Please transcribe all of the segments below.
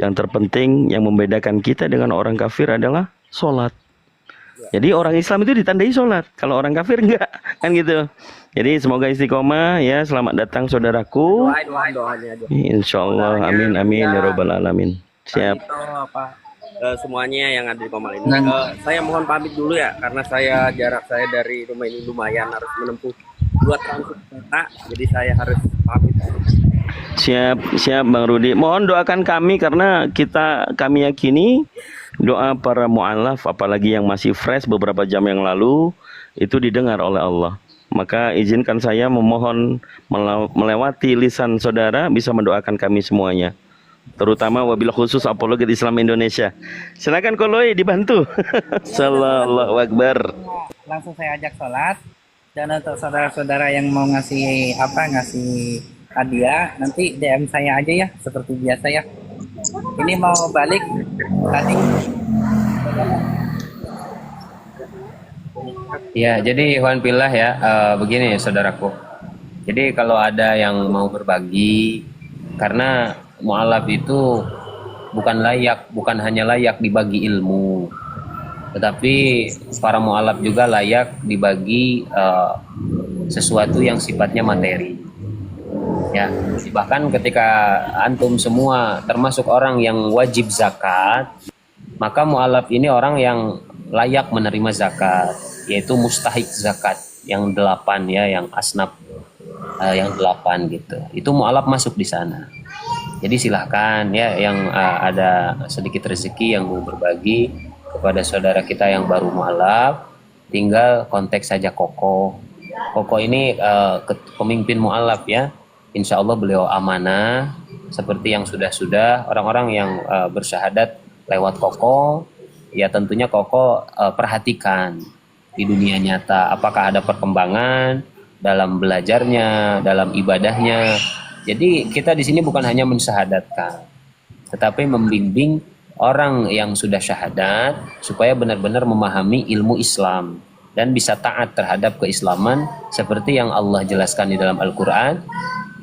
Yang terpenting yang membedakan kita dengan orang kafir adalah sholat. Jadi orang Islam itu ditandai sholat, kalau orang kafir enggak, kan gitu. Jadi semoga istiqomah ya. Selamat datang saudaraku. Doanya aja. Insya Allah, amin amin ya robbal alamin. Siap. Itu semuanya yang ada di Komal ini. Saya mohon pamit dulu ya, karena jarak saya dari rumah ini lumayan, harus menempuh 2 transit kereta, jadi saya harus pamit. Siap Bang Rudi. Mohon doakan kami karena kami yakini doa para mu'alaf apalagi yang masih fresh beberapa jam yang lalu itu didengar oleh Allah. Maka izinkan saya memohon melewati lisan saudara bisa mendoakan kami semuanya. Terutama wabil khusus apologet Islam Indonesia. Silakan Koloi dibantu. Sallallahu Akbar. Langsung saya ajak sholat. Dan untuk saudara-saudara yang mau ngasih hadiah, nanti DM saya aja ya, seperti biasa ya. Ini mau balik tadi. Ya, jadi Ikhwan Fillah ya, begini saudaraku. Jadi kalau ada yang mau berbagi, karena mu'alaf itu bukan hanya layak dibagi ilmu, tetapi para mu'alaf juga layak dibagi sesuatu yang sifatnya materi. Ya, bahkan ketika antum semua termasuk orang yang wajib zakat, maka mu'alaf ini orang yang layak menerima zakat, yaitu mustahik zakat yang 8 ya, yang asnaf yang 8 gitu. Itu mu'alaf masuk di sana. Jadi silahkan ya yang ada sedikit rezeki yang mau berbagi kepada saudara kita yang baru mu'alaf, tinggal kontak saja Koko. Koko ini pemimpin mu'alaf ya. Insya Allah beliau amanah seperti yang sudah orang-orang yang bersyahadat lewat Koko. Ya tentunya Koko perhatikan di dunia nyata apakah ada perkembangan dalam belajarnya, dalam ibadahnya. Jadi kita di sini bukan hanya mensyahadatkan, tetapi membimbing orang yang sudah syahadat supaya benar-benar memahami ilmu Islam dan bisa taat terhadap keislaman seperti yang Allah jelaskan di dalam Al-Quran.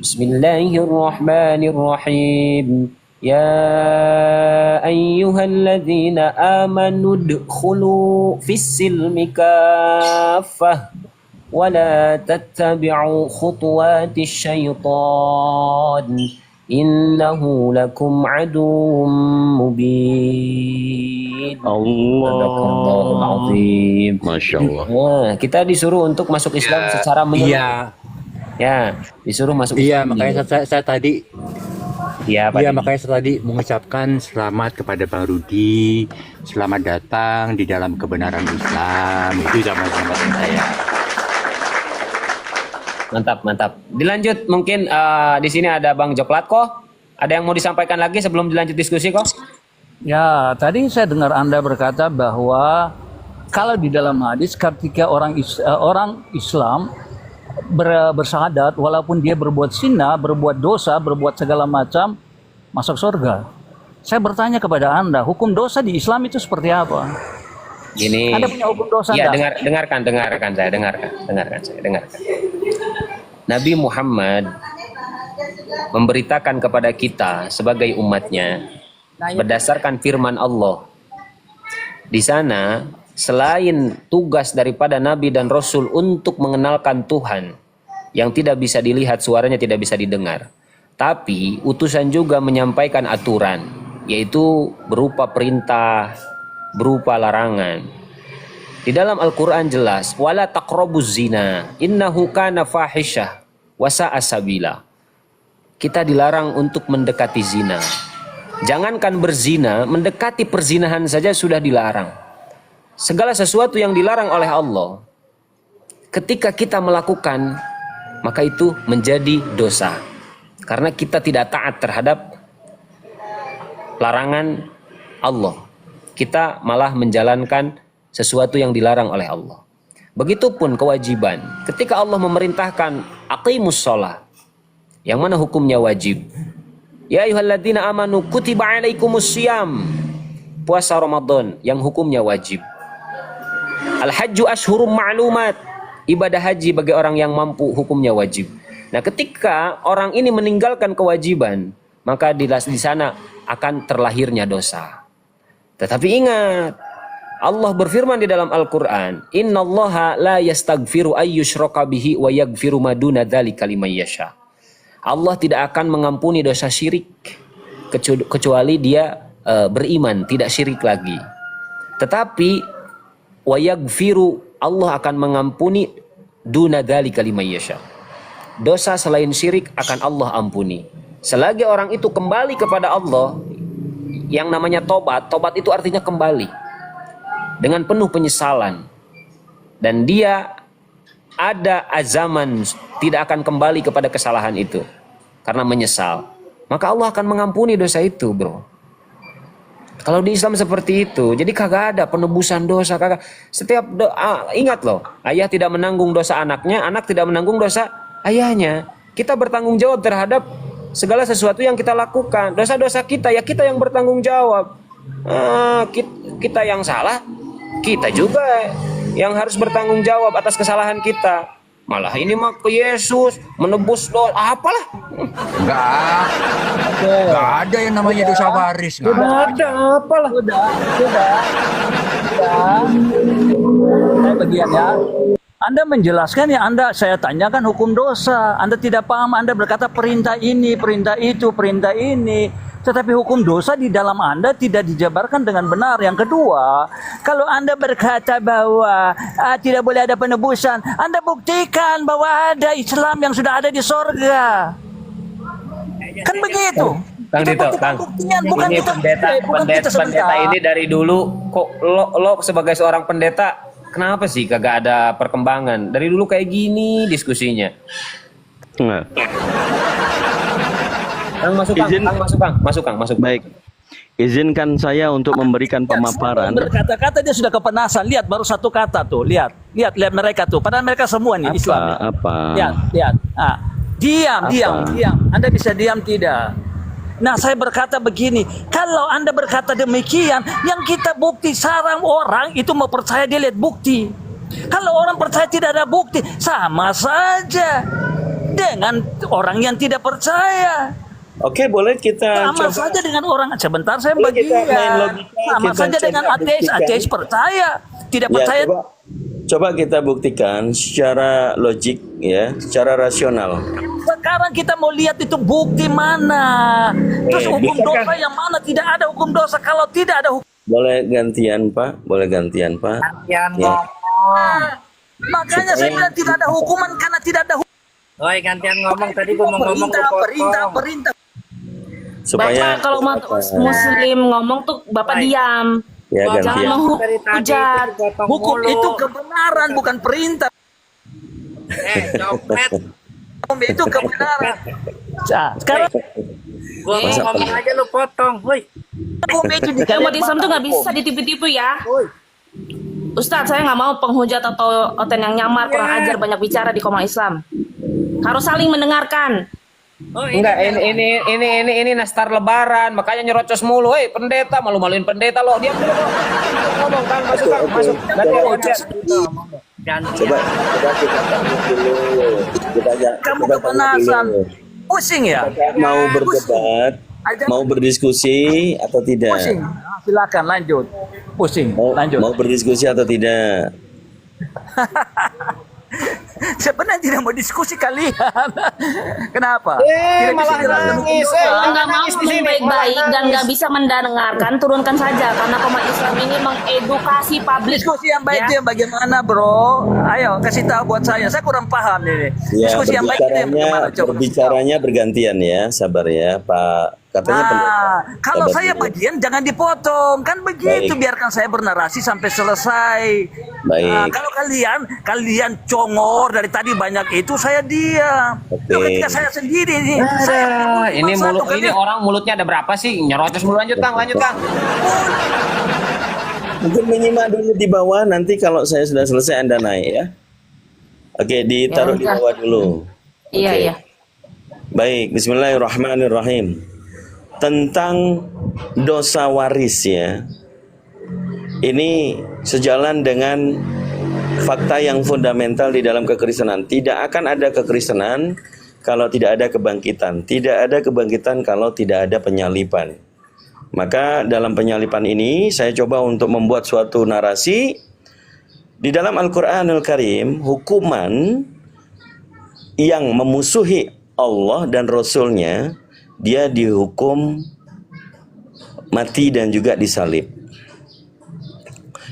Bismillahirrahmanirrahim. Ya ayyuhalladzina amanu dkhulu fis-silmi kaffah wala tattabi'u khutuwatis syaitan innahu lakum aduwwum mubin. Allahul azim. Masya Allah. Nah, kita disuruh untuk masuk Islam secara menyeluruh. Iya. Ya, disuruh masuk Iya, Islam. makanya saya tadi Iya, makanya saya tadi mengucapkan selamat kepada Bang Rudi, selamat datang di dalam kebenaran Islam. Itu sama-sama saya. Mantap. Dilanjut mungkin di sini ada Bang Joklat kok. Ada yang mau disampaikan lagi sebelum dilanjut diskusi kok? Ya, tadi saya dengar Anda berkata bahwa kalau di dalam hadis ketika orang Islam bersyahadat walaupun dia berbuat zina, berbuat dosa, berbuat segala macam, masuk surga. Saya bertanya kepada Anda, hukum dosa di Islam itu seperti apa? Gini. Anda punya hukum dosa Iya, enggak? dengarkan saya. Nabi Muhammad memberitakan kepada kita sebagai umatnya berdasarkan firman Allah. Di sana selain tugas daripada Nabi dan Rasul untuk mengenalkan Tuhan yang tidak bisa dilihat, suaranya tidak bisa didengar, tapi utusan juga menyampaikan aturan, yaitu berupa perintah, berupa larangan. Di dalam Al-Quran jelas, wala taqrabuz zina innahu kana fahisyah wa sa'a sabila. Kita dilarang untuk mendekati zina. Jangankan berzina, mendekati perzinahan saja sudah dilarang. Segala sesuatu yang dilarang oleh Allah, ketika kita melakukan, maka itu menjadi dosa. Karena kita tidak taat terhadap larangan Allah. Kita malah menjalankan sesuatu yang dilarang oleh Allah. Begitupun kewajiban. Ketika Allah memerintahkan aqimus shalah, yang mana hukumnya wajib. Ya ayyuhalladzina amanu kutiba alaikumus syiyam, puasa Ramadan yang hukumnya wajib. Al-hajju ashhurum ma'lumat, ibadah haji bagi orang yang mampu hukumnya wajib. Nah, ketika orang ini meninggalkan kewajiban, maka di sana akan terlahirnya dosa. Tetapi ingat, Allah berfirman di dalam Al-Quran, Innallaha la yastaghfiru ayyushraka bihi wa yaghfiru ma duna dzalika liman yasha. Allah tidak akan mengampuni dosa syirik kecuali dia beriman, tidak syirik lagi. Tetapi wa yaghfiru, Allah akan mengampuni duna dzalika liman yasha. Dosa selain syirik akan Allah ampuni. Selagi orang itu kembali kepada Allah, yang namanya tobat itu artinya kembali dengan penuh penyesalan, dan dia ada azaman tidak akan kembali kepada kesalahan itu karena menyesal, maka Allah akan mengampuni dosa itu, bro. Kalau di Islam seperti itu, jadi kagak ada penebusan dosa, kagak. Setiap ingat loh, ayah tidak menanggung dosa anaknya, anak tidak menanggung dosa ayahnya. Kita bertanggung jawab terhadap segala sesuatu yang kita lakukan. Dosa-dosa kita, ya kita yang bertanggung jawab. Kita yang salah, kita juga yang harus bertanggung jawab atas kesalahan kita. Malah ini mah ke Yesus menebus dosa, apalah. Enggak ada yang namanya dosa waris. Nggak ada. Apalah. Sudah. Saya bagian ya. Anda menjelaskan ya, saya tanyakan hukum dosa. Anda tidak paham, Anda berkata perintah ini, perintah itu, perintah ini. Tetapi hukum dosa di dalam Anda tidak dijabarkan dengan benar. Yang kedua, kalau Anda berkata bahwa tidak boleh ada penebusan, Anda buktikan bahwa ada Islam yang sudah ada di sorga. Kan begitu. Kang Dito, Kang. Bukan Ini kita, pendeta ini dari dulu kok lo sebagai seorang pendeta, kenapa sih kagak ada perkembangan? Dari dulu kayak gini diskusinya. Nah, Kang masuk Kang. baik. Izinkan saya untuk memberikan pemaparan. Berkata-kata dia sudah kepanasan. Lihat baru satu kata tuh. Lihat mereka tuh. Padahal mereka semua nih Islam. Apa? Lihat. Diam. Anda bisa diam tidak? Nah, saya berkata begini, kalau Anda berkata demikian, yang kita bukti sarang orang itu mau percaya dia lihat bukti. Kalau orang percaya tidak ada bukti, sama saja dengan orang yang tidak percaya. Oke, boleh kita Sama coba. saja dengan orang, sebentar saya Boleh kita main bagian. logika, Sama kita saja dengan coba ateis buktikan. percaya, tidak Ya, percaya. coba kita buktikan secara logik ya, secara rasional. Sekarang kita mau lihat itu bukti mana. Terus hukum bisa kan? dosa yang mana? Tidak ada hukum dosa. Kalau tidak ada hukum, Boleh gantian, Pak? Gantian Ya. ngomong. makanya saya bilang tidak ada hukuman karena tidak ada hukum. Oi, gantian ngomong, tadi gua mau ngomong lu potong. Perintah. Supaya Bapak kalau muslim ngomong tuh Bapak Baik. diam. ya Jangan gantian. Dari tadi menghujat. dipotong Hukum mulu. itu kebenaran bukan perintah. Copet. Hukum itu kebenaran. Nah, sekarang Gua mau ngomong aja lu potong. Woi. hukum itu di Umat Islam tuh nggak bisa ditipu-tipu ya. Ustadz, saya nggak mau penghujat atau oten yang nyamar, kurang ajar, banyak bicara di Komal Islam. Harus saling mendengarkan. Oh, Enggak, ini nastar lebaran, makanya nyerocos mulu. Pendeta, malu-maluin pendeta lo. Diam dulu. Ngomong, Kang, masuk. gantian. Coba kita tanya dulu. kamu Kita tanya kepanasan. dulu. Pusing ya? Mau berdebat, mau berdiskusi atau tidak? Pusing. Nah, silakan lanjut. Pusing. Lanjut. Mau berdiskusi atau tidak? Sebenarnya tidak mau diskusi kalian. Kenapa? Malah nangis. Nggak mau ngomong baik-baik dan nggak bisa mendengarkan, turunkan saja. Karena Komal Islam ini mengedukasi publik. Diskusi yang baik Ya. itu yang bagaimana, bro? Ayo kasih tahu buat saya. Saya kurang paham ini. Ya, Diskusi yang baik itu yang bagaimana? Coba. berbicaranya bergantian ya, sabar ya, Pak. Katanya Kalau sabar saya dulu. bagian jangan dipotong, kan begitu. Baik. Biarkan saya bernarasi sampai selesai. Baik. Nah, kalau kalian congor dari tadi banyak itu, saya diam. Oke. Loh, ketika saya sendiri nih, Ini orang mulutnya ada berapa sih? Nyerocos mulu. Lanjut, Kang. Mungkin menyimak dulu di bawah, nanti kalau saya sudah selesai Anda naik ya. Oke, ditaruh di bawah dulu. Iya, Oke. iya. Baik, bismillahirrahmanirrahim. Tentang dosa waris ya. Ini sejalan dengan fakta yang fundamental di dalam kekristenan. Tidak akan ada kekristenan kalau tidak ada kebangkitan. Tidak ada kebangkitan kalau tidak ada penyaliban. Maka dalam penyalipan ini saya coba untuk membuat suatu narasi. Di dalam Al-Quranul Karim, hukuman yang memusuhi Allah dan Rasulnya, dia dihukum mati dan juga disalib.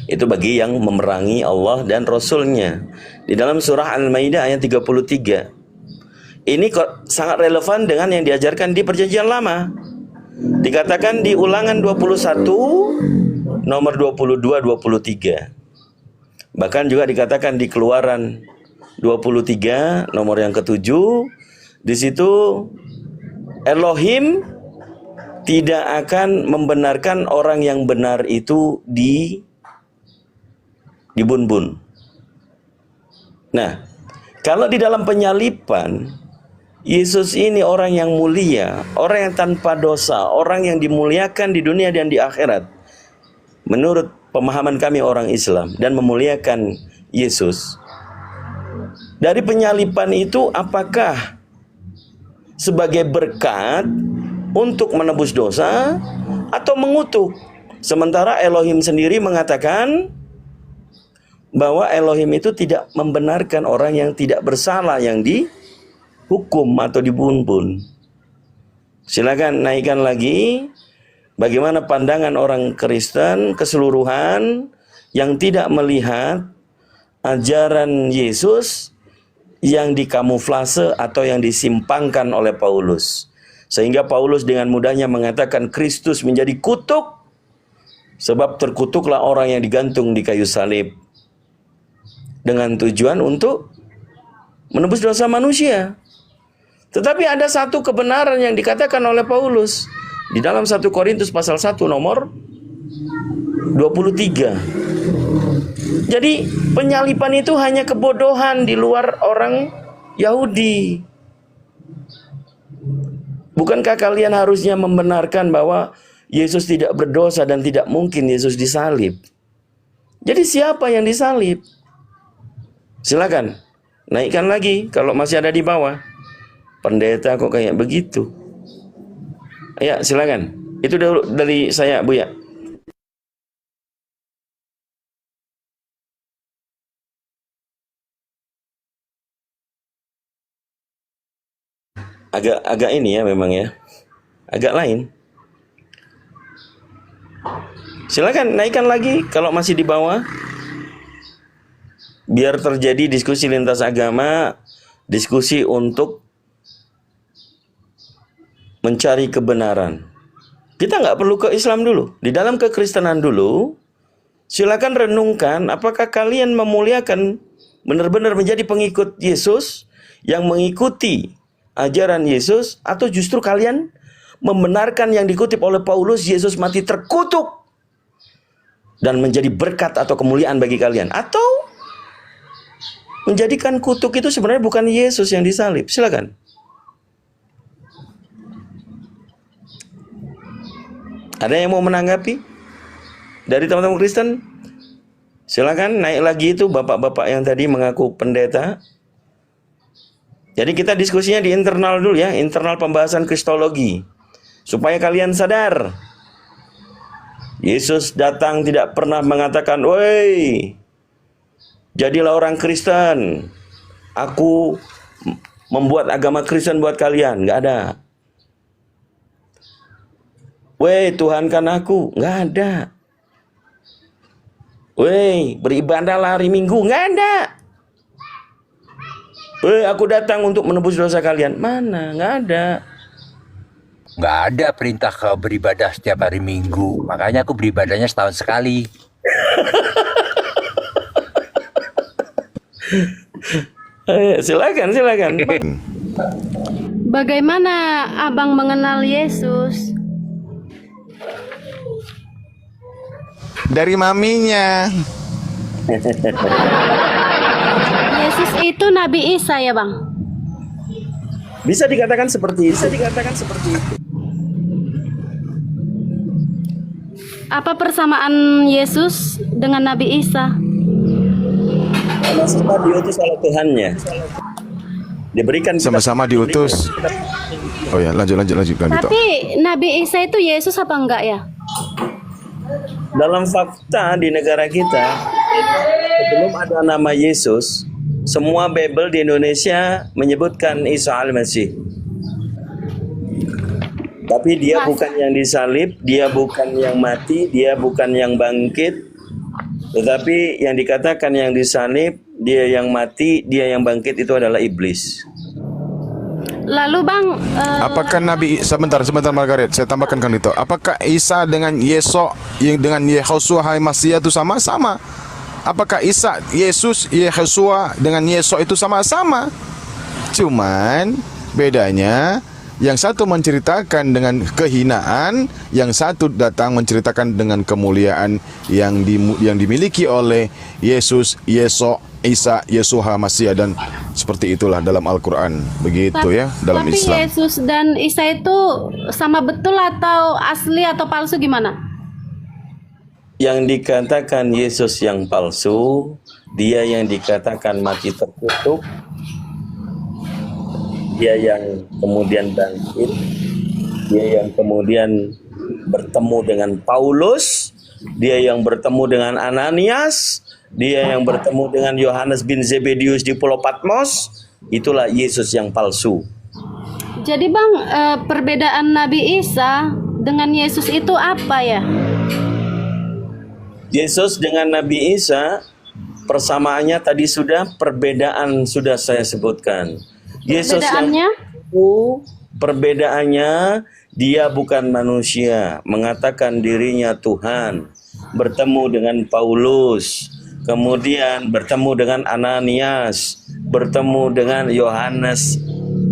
Itu bagi yang memerangi Allah dan Rasulnya. Di dalam surah Al-Maidah ayat 33. Ini sangat relevan dengan yang diajarkan di Perjanjian Lama. Dikatakan di Ulangan 21 nomor 22-23. Bahkan juga dikatakan di Keluaran 23 nomor yang ke-7. Di situ Elohim tidak akan membenarkan orang yang benar itu dibun-bun. Nah, kalau di dalam penyalipan Yesus ini orang yang mulia, orang yang tanpa dosa, orang yang dimuliakan di dunia dan di akhirat. Menurut pemahaman kami orang Islam dan memuliakan Yesus. Dari penyalipan itu apakah sebagai berkat untuk menebus dosa atau mengutuk? Sementara Elohim sendiri mengatakan bahwa Elohim itu tidak membenarkan orang yang tidak bersalah yang dihukum atau dibun-bun. Silakan naikkan lagi bagaimana pandangan orang Kristen keseluruhan yang tidak melihat ajaran Yesus yang dikamuflase atau yang disimpangkan oleh Paulus. Sehingga Paulus dengan mudahnya mengatakan Kristus menjadi kutuk, sebab terkutuklah orang yang digantung di kayu salib, dengan tujuan untuk menebus dosa manusia. Tetapi ada satu kebenaran yang dikatakan oleh Paulus di dalam 1 Korintus pasal 1 nomor 23. Jadi penyalipan itu hanya kebodohan di luar orang Yahudi. Bukankah kalian harusnya membenarkan bahwa Yesus tidak berdosa dan tidak mungkin Yesus disalib? Jadi siapa yang disalib? Silakan naikkan lagi kalau masih ada di bawah. Pendeta kok kayak begitu? Ya, silakan. Itu dari saya, Buya. Agak ini ya memang ya. Agak lain. Silakan naikkan lagi kalau masih di bawah. Biar terjadi diskusi lintas agama, diskusi untuk mencari kebenaran. Kita nggak perlu ke Islam dulu. Di dalam kekristenan dulu, silakan renungkan apakah kalian memuliakan benar-benar menjadi pengikut Yesus yang mengikuti ajaran Yesus, atau justru kalian membenarkan yang dikutip oleh Paulus, Yesus mati terkutuk dan menjadi berkat atau kemuliaan bagi kalian, atau menjadikan kutuk itu sebenarnya bukan Yesus yang disalib. Silakan. Ada yang mau menanggapi dari teman-teman Kristen? Silakan naik lagi itu bapak-bapak yang tadi mengaku pendeta. Jadi kita diskusinya di internal dulu ya, internal pembahasan kristologi. Supaya kalian sadar. Yesus datang tidak pernah mengatakan, "Woi, jadilah orang Kristen. Aku membuat agama Kristen buat kalian." Nggak ada. "Woi, Tuhankan aku." Nggak ada. "Woi, beribadahlah hari Minggu." Nggak ada. "Woi, aku datang untuk menebus dosa kalian." Mana? Nggak ada. Nggak ada perintah ke beribadah setiap hari Minggu. Makanya aku beribadahnya setahun sekali. Silakan. Bagaimana abang mengenal Yesus? Dari maminya. Yesus itu Nabi Isa ya bang? Bisa dikatakan seperti itu. Apa persamaan Yesus dengan Nabi Isa? Sama-sama diutus oleh Tuhannya. Diberikan Sama-sama diutus. Oh ya, lanjut Kang Dito. Tapi Nabi Isa itu Yesus apa enggak ya? Dalam fakta di negara kita, sebelum ada nama Yesus, semua Bible di Indonesia menyebutkan Isa al-Masih. Tapi dia bukan yang disalib, dia bukan yang mati, dia bukan yang bangkit. Tetapi yang dikatakan yang disalib, dia yang mati, dia yang bangkit itu adalah iblis. Lalu Bang, Apakah Nabi sebentar Margaret, saya tambahkan Kang Dito. Apakah Isa dengan dengan Yehoshua Masih itu sama-sama? Apakah Yesus Yehoshua dengan Yesus itu sama-sama? Cuman bedanya yang satu menceritakan dengan kehinaan, yang satu datang menceritakan dengan kemuliaan yang dimiliki oleh Yesus, Isa, Yesuha Masih, dan seperti itulah dalam Al-Quran. Begitu ya dalam tapi Islam. Yesus dan Isa itu sama betul atau asli atau palsu gimana? Yang dikatakan Yesus yang palsu, dia yang dikatakan mati terkutuk, dia yang kemudian bangkit, dia yang kemudian bertemu dengan Paulus, dia yang bertemu dengan Ananias, dia yang bertemu dengan Yohanes bin Zebedius di Pulau Patmos. Itulah Yesus yang palsu. Jadi Bang, perbedaan Nabi Isa dengan Yesus itu apa ya? Yesus dengan Nabi Isa, persamaannya tadi perbedaan sudah saya sebutkan. Yesus yang perbedaannya, dia bukan manusia, mengatakan dirinya Tuhan, bertemu dengan Paulus, kemudian bertemu dengan Ananias, bertemu dengan Yohanes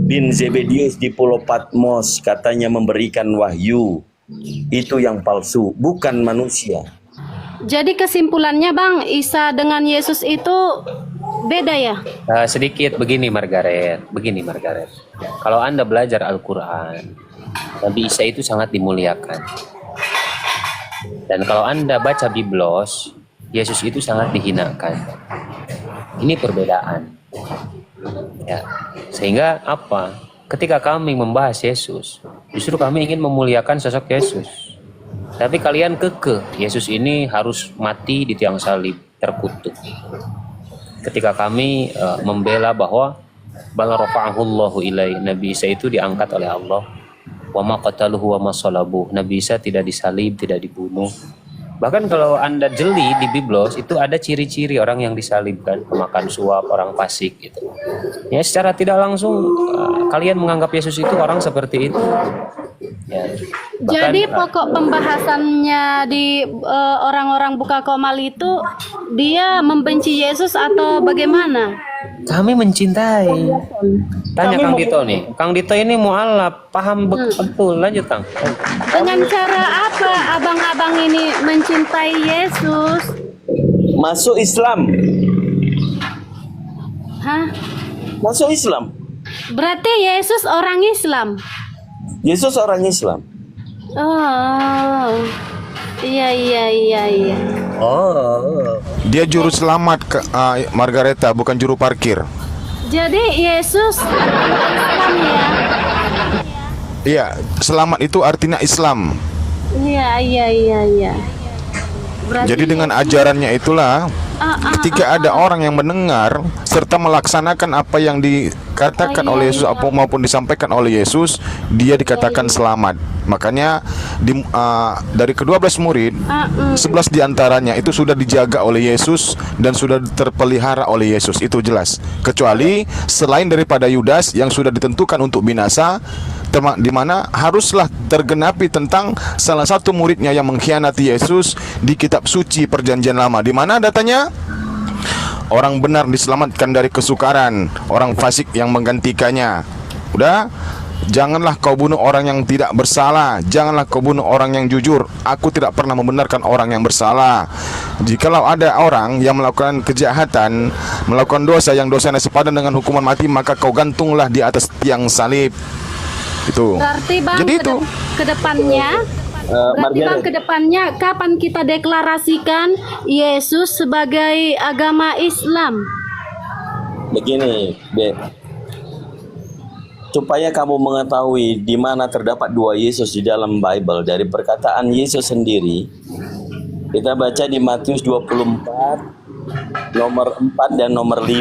bin Zebedius di Pulau Patmos, katanya memberikan wahyu. Itu yang palsu, bukan manusia. Jadi kesimpulannya Bang, Isa dengan Yesus itu beda ya? Sedikit begini Margaret. Kalau Anda belajar Al-Quran, Nabi Isa itu sangat dimuliakan. Dan kalau Anda baca Biblos, Yesus itu sangat dihinakan. Ini perbedaan. Ya. Sehingga apa? Ketika kami membahas Yesus, justru kami ingin memuliakan sosok Yesus. Tapi kalian kekeh, Yesus ini harus mati di tiang salib, terkutuk. Ketika kami membela bahwa bal rafa'ahullahu ilaihi, Nabi Isa itu diangkat oleh Allah. Wa ma qataluhu wa ma salabu. Nabi Isa tidak disalib, tidak dibunuh. Bahkan kalau Anda jeli di Biblos itu ada ciri-ciri orang yang disalibkan, pemakan suap, orang fasik gitu. Ya secara tidak langsung kalian menganggap Yesus itu orang seperti itu. Ya, bahkan, jadi pokok pembahasannya di orang-orang Buka Komal itu dia membenci Yesus atau bagaimana? Kami mencintai. Tanya Kang Dito nih. Kang Dito ini mu'alaf, paham betul. Lanjut Kang. Dengan cara apa abang-abang ini mencintai Yesus? Masuk Islam. Hah? Masuk Islam. Berarti Yesus orang Islam? Yesus orang Islam. Oh, iya. Oh. Dia juru selamat Margareta, bukan juru parkir. Jadi Yesus Islam ya? Iya, selamat itu artinya Islam. Iya. Berarti Jadi dengan ajarannya itulah, ketika ada orang yang mendengar serta melaksanakan apa yang dikatakan oleh Yesus maupun disampaikan oleh Yesus, dia dikatakan selamat. Makanya dari ke-12 murid, 11 diantaranya itu sudah dijaga oleh Yesus dan sudah terpelihara oleh Yesus. Itu jelas. Kecuali selain daripada Yudas yang sudah ditentukan untuk binasa, di mana haruslah tergenapi tentang salah satu muridnya yang mengkhianati Yesus di kitab suci Perjanjian Lama, di mana datanya orang benar diselamatkan dari kesukaran, orang fasik yang menggantikannya. Udah, janganlah kau bunuh orang yang tidak bersalah, janganlah kau bunuh orang yang jujur. Aku tidak pernah membenarkan orang yang bersalah. Jikalau ada orang yang melakukan kejahatan, melakukan dosa yang dosanya sepadan dengan hukuman mati, maka kau gantunglah di atas tiang salib. Itu. Berarti Bang, jadi itu kedepannya kapan kita deklarasikan Yesus sebagai agama Islam? Begini, supaya kamu mengetahui di mana terdapat dua Yesus di dalam Bible dari perkataan Yesus sendiri. Kita baca di Matius 24 nomor 4 dan nomor 5.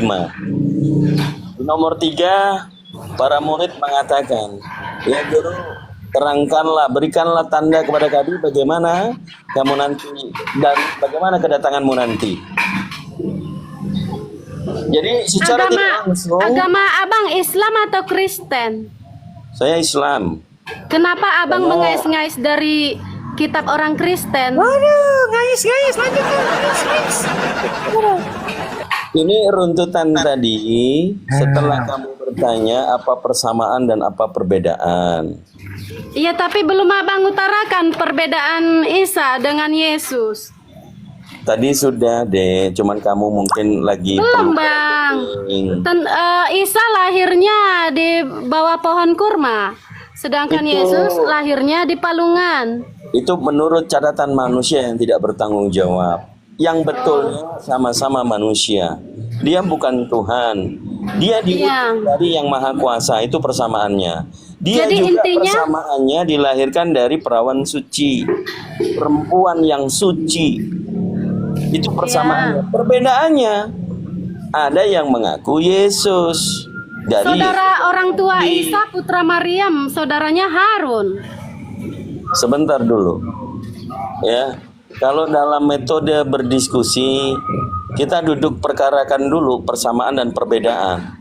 Di nomor 3 para murid mengatakan, "Ya Guru, terangkanlah, berikanlah tanda kepada kami bagaimana kamu nanti dan bagaimana kedatanganmu nanti." Jadi secara tidak langsung, agama abang Islam atau Kristen? saya Islam. Kenapa abang mengais-ngais dari kitab orang Kristen? Ini runtutan tadi setelah kamu bertanya apa persamaan dan apa perbedaan. Iya, tapi belum abang utarakan perbedaan Isa dengan Yesus. Tadi sudah deh, cuman kamu mungkin lagi Belum bang. Isa lahirnya di bawah pohon kurma, sedangkan Yesus lahirnya di palungan. Itu menurut catatan manusia yang tidak bertanggung jawab. Yang betulnya sama-sama manusia. Dia bukan Tuhan. Dia diutus dari Yang Maha Kuasa, itu persamaannya. Dia Jadi juga intinya, persamaannya dilahirkan dari perawan suci, perempuan yang suci. Itu persamaannya. Perbedaannya, ada yang mengaku Yesus dari saudara orang tua Isa putra Maryam, saudaranya Harun. Sebentar dulu, ya. Kalau dalam metode berdiskusi, kita duduk perkarakan dulu persamaan dan perbedaan.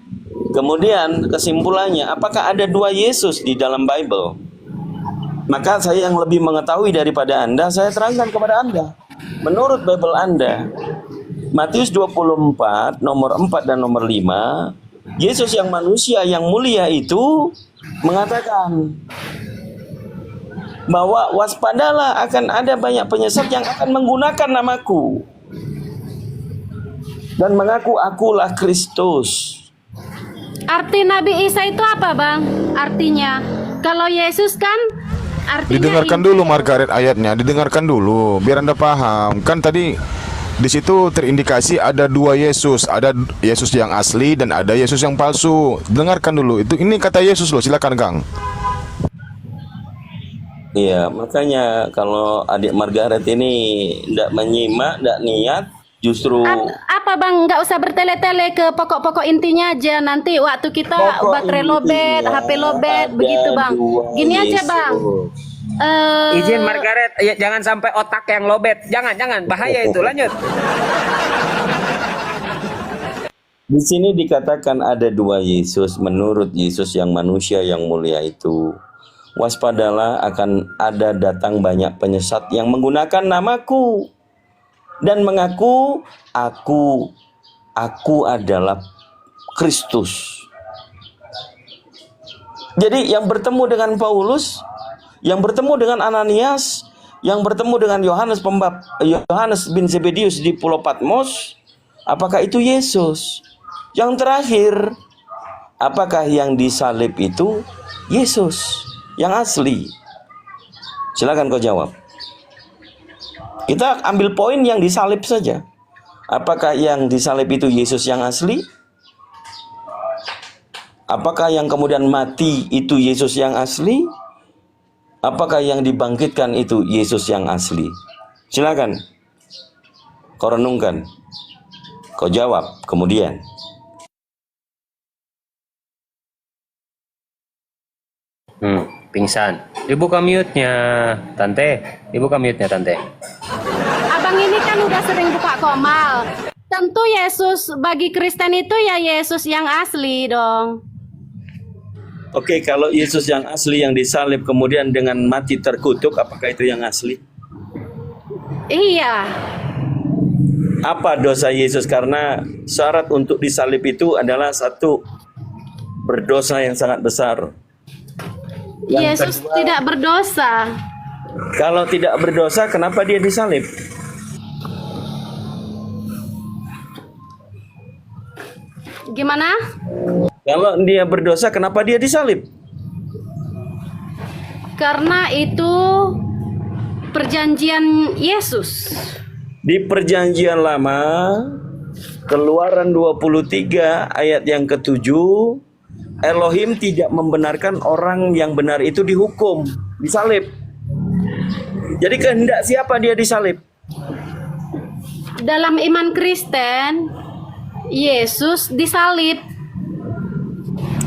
Kemudian kesimpulannya, apakah ada dua Yesus di dalam Bible? Maka saya yang lebih mengetahui daripada Anda, saya terangkan kepada Anda. Menurut Bible Anda, Matius 24 nomor 4 dan nomor 5, Yesus yang manusia yang mulia itu mengatakan bahwa waspadalah, akan ada banyak penyesat yang akan menggunakan namaku dan mengaku akulah Kristus. Arti Nabi Isa itu apa bang? Artinya, kalau Yesus kan artinya Didengarkan dulu Margaret ayatnya, didengarkan dulu biar Anda paham. Kan tadi di situ terindikasi ada dua Yesus, ada Yesus yang asli dan ada Yesus yang palsu. Dengarkan dulu. Ini kata Yesus loh, silakan Kang. Iya, makanya kalau adik Margaret ini tidak menyimak, tidak niat, justru apa bang? Nggak usah bertele-tele ke pokok-pokok intinya aja. Nanti waktu kita pokok baterai lobet, intinya HP lobet, ada begitu bang. dua Gini aja Yesus. bang. Izin Margaret, ya, jangan sampai otak yang lobet. Jangan, bahaya itu. Lanjut. Di sini dikatakan ada dua Yesus menurut Yesus yang manusia yang mulia itu. Waspadalah, akan ada datang banyak penyesat yang menggunakan namaku dan mengaku aku adalah Kristus. Jadi yang bertemu dengan Paulus, yang bertemu dengan Ananias, yang bertemu dengan Yohanes bin Zebedius di Pulau Patmos, apakah itu Yesus? Yang terakhir, apakah yang disalib itu Yesus yang asli? Silakan kau jawab. Kita ambil poin yang disalib saja. Apakah yang disalib itu Yesus yang asli? Apakah yang kemudian mati itu Yesus yang asli? Apakah yang dibangkitkan itu Yesus yang asli? Silakan. Kau renungkan. Kau jawab kemudian. Pingsan. Dibuka mute-nya, Tante. Dibuka mute-nya, Tante. Abang ini kan udah sering buka komal. Tentu Yesus bagi Kristen itu ya Yesus yang asli dong. Oke, kalau Yesus yang asli yang disalib kemudian dengan mati terkutuk, apakah itu yang asli? Iya. Apa dosa Yesus? Karena syarat untuk disalib itu adalah satu, berdosa yang sangat besar. Yang Yesus kedua, tidak berdosa. kalau tidak berdosa, kenapa dia disalib? Gimana? Kalau dia berdosa, kenapa dia disalib? Karena itu perjanjian Yesus. Di perjanjian lama, Keluaran 23 ayat yang ke-7, Elohim tidak membenarkan orang yang benar itu dihukum, disalib. Jadi kehendak siapa dia disalib? Dalam iman Kristen, Yesus disalib.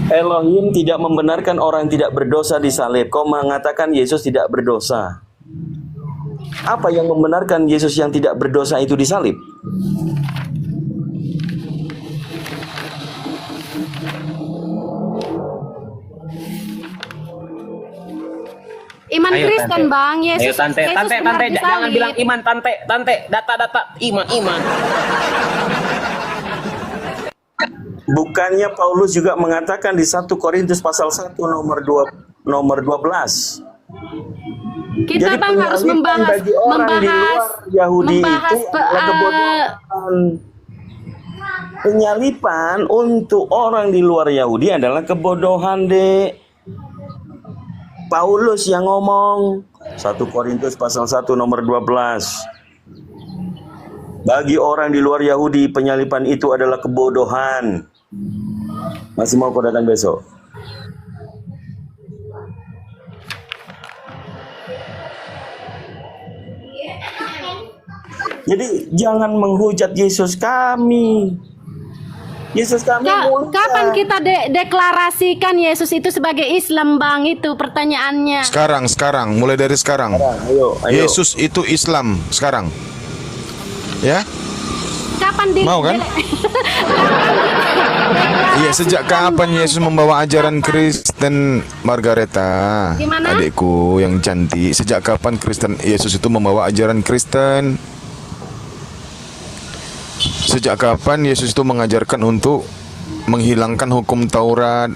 Elohim tidak membenarkan orang yang tidak berdosa disalib. Kau mengatakan Yesus tidak berdosa. Apa yang membenarkan Yesus yang tidak berdosa itu disalib? Iman Ayo, Kristen, Tante. Bang. Ayo Yesus, tante, Yesus tante, benar tante, jangan disalib. bilang iman tante, data, iman. Bukannya Paulus juga mengatakan di 1 Korintus pasal 1 nomor 12. Kita Jadi Bang harus penyaliban membahas bagi orang di luar Yahudi itu adalah kebodohan. Penyaliban untuk orang di luar Yahudi adalah kebodohan, Dek. Paulus yang ngomong 1 Korintus pasal 1 nomor 12. Bagi orang di luar Yahudi penyaliban itu adalah kebodohan. Masih mau kau datang besok? Jadi jangan menghujat Yesus kami. Yesus kami mulia. Kapan kita deklarasikan Yesus itu sebagai Islam, Bang? Itu pertanyaannya. Sekarang, mulai dari sekarang. Ayo. Yesus itu Islam sekarang. Ya? Kapan Mau kan? Iya, sejak kapan Yesus membawa ajaran Kristen, Margareta? Gimana? Adikku yang cantik. Sejak kapan Yesus itu membawa ajaran Kristen? Sejak kapan Yesus itu mengajarkan untuk menghilangkan hukum Taurat?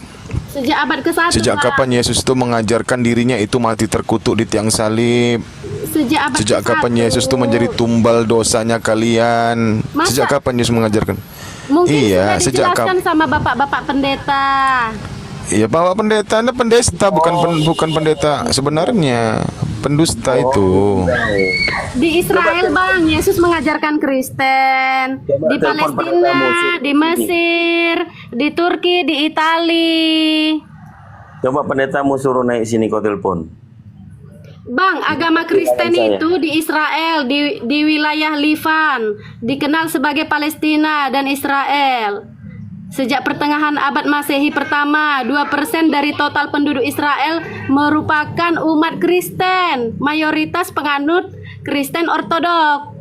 Sejak abad ke-1. Sejak kapan Yesus itu mengajarkan dirinya itu mati terkutuk di tiang salib? Sejak kapan Yesus itu menjadi tumbal dosanya kalian? Sejak kapan Yesus mengajarkan? Mungkin Iya, sudah sejak dijelaskan sama bapak-bapak pendeta. Iya, Bapak pendeta, Anda pendeta bukan pendeta sebenarnya. Pendusta itu. Di Israel, Bang, Yesus mengajarkan Kristen. Di Palestina, di Mesir, di Turki, di Itali. Coba pendetamu suruh naik sini kau telepon. Bang, agama Kristen itu di Israel, di wilayah Livan, dikenal sebagai Palestina dan Israel. Sejak pertengahan abad Masehi pertama, 2% dari total penduduk Israel merupakan umat Kristen, mayoritas penganut Kristen Ortodok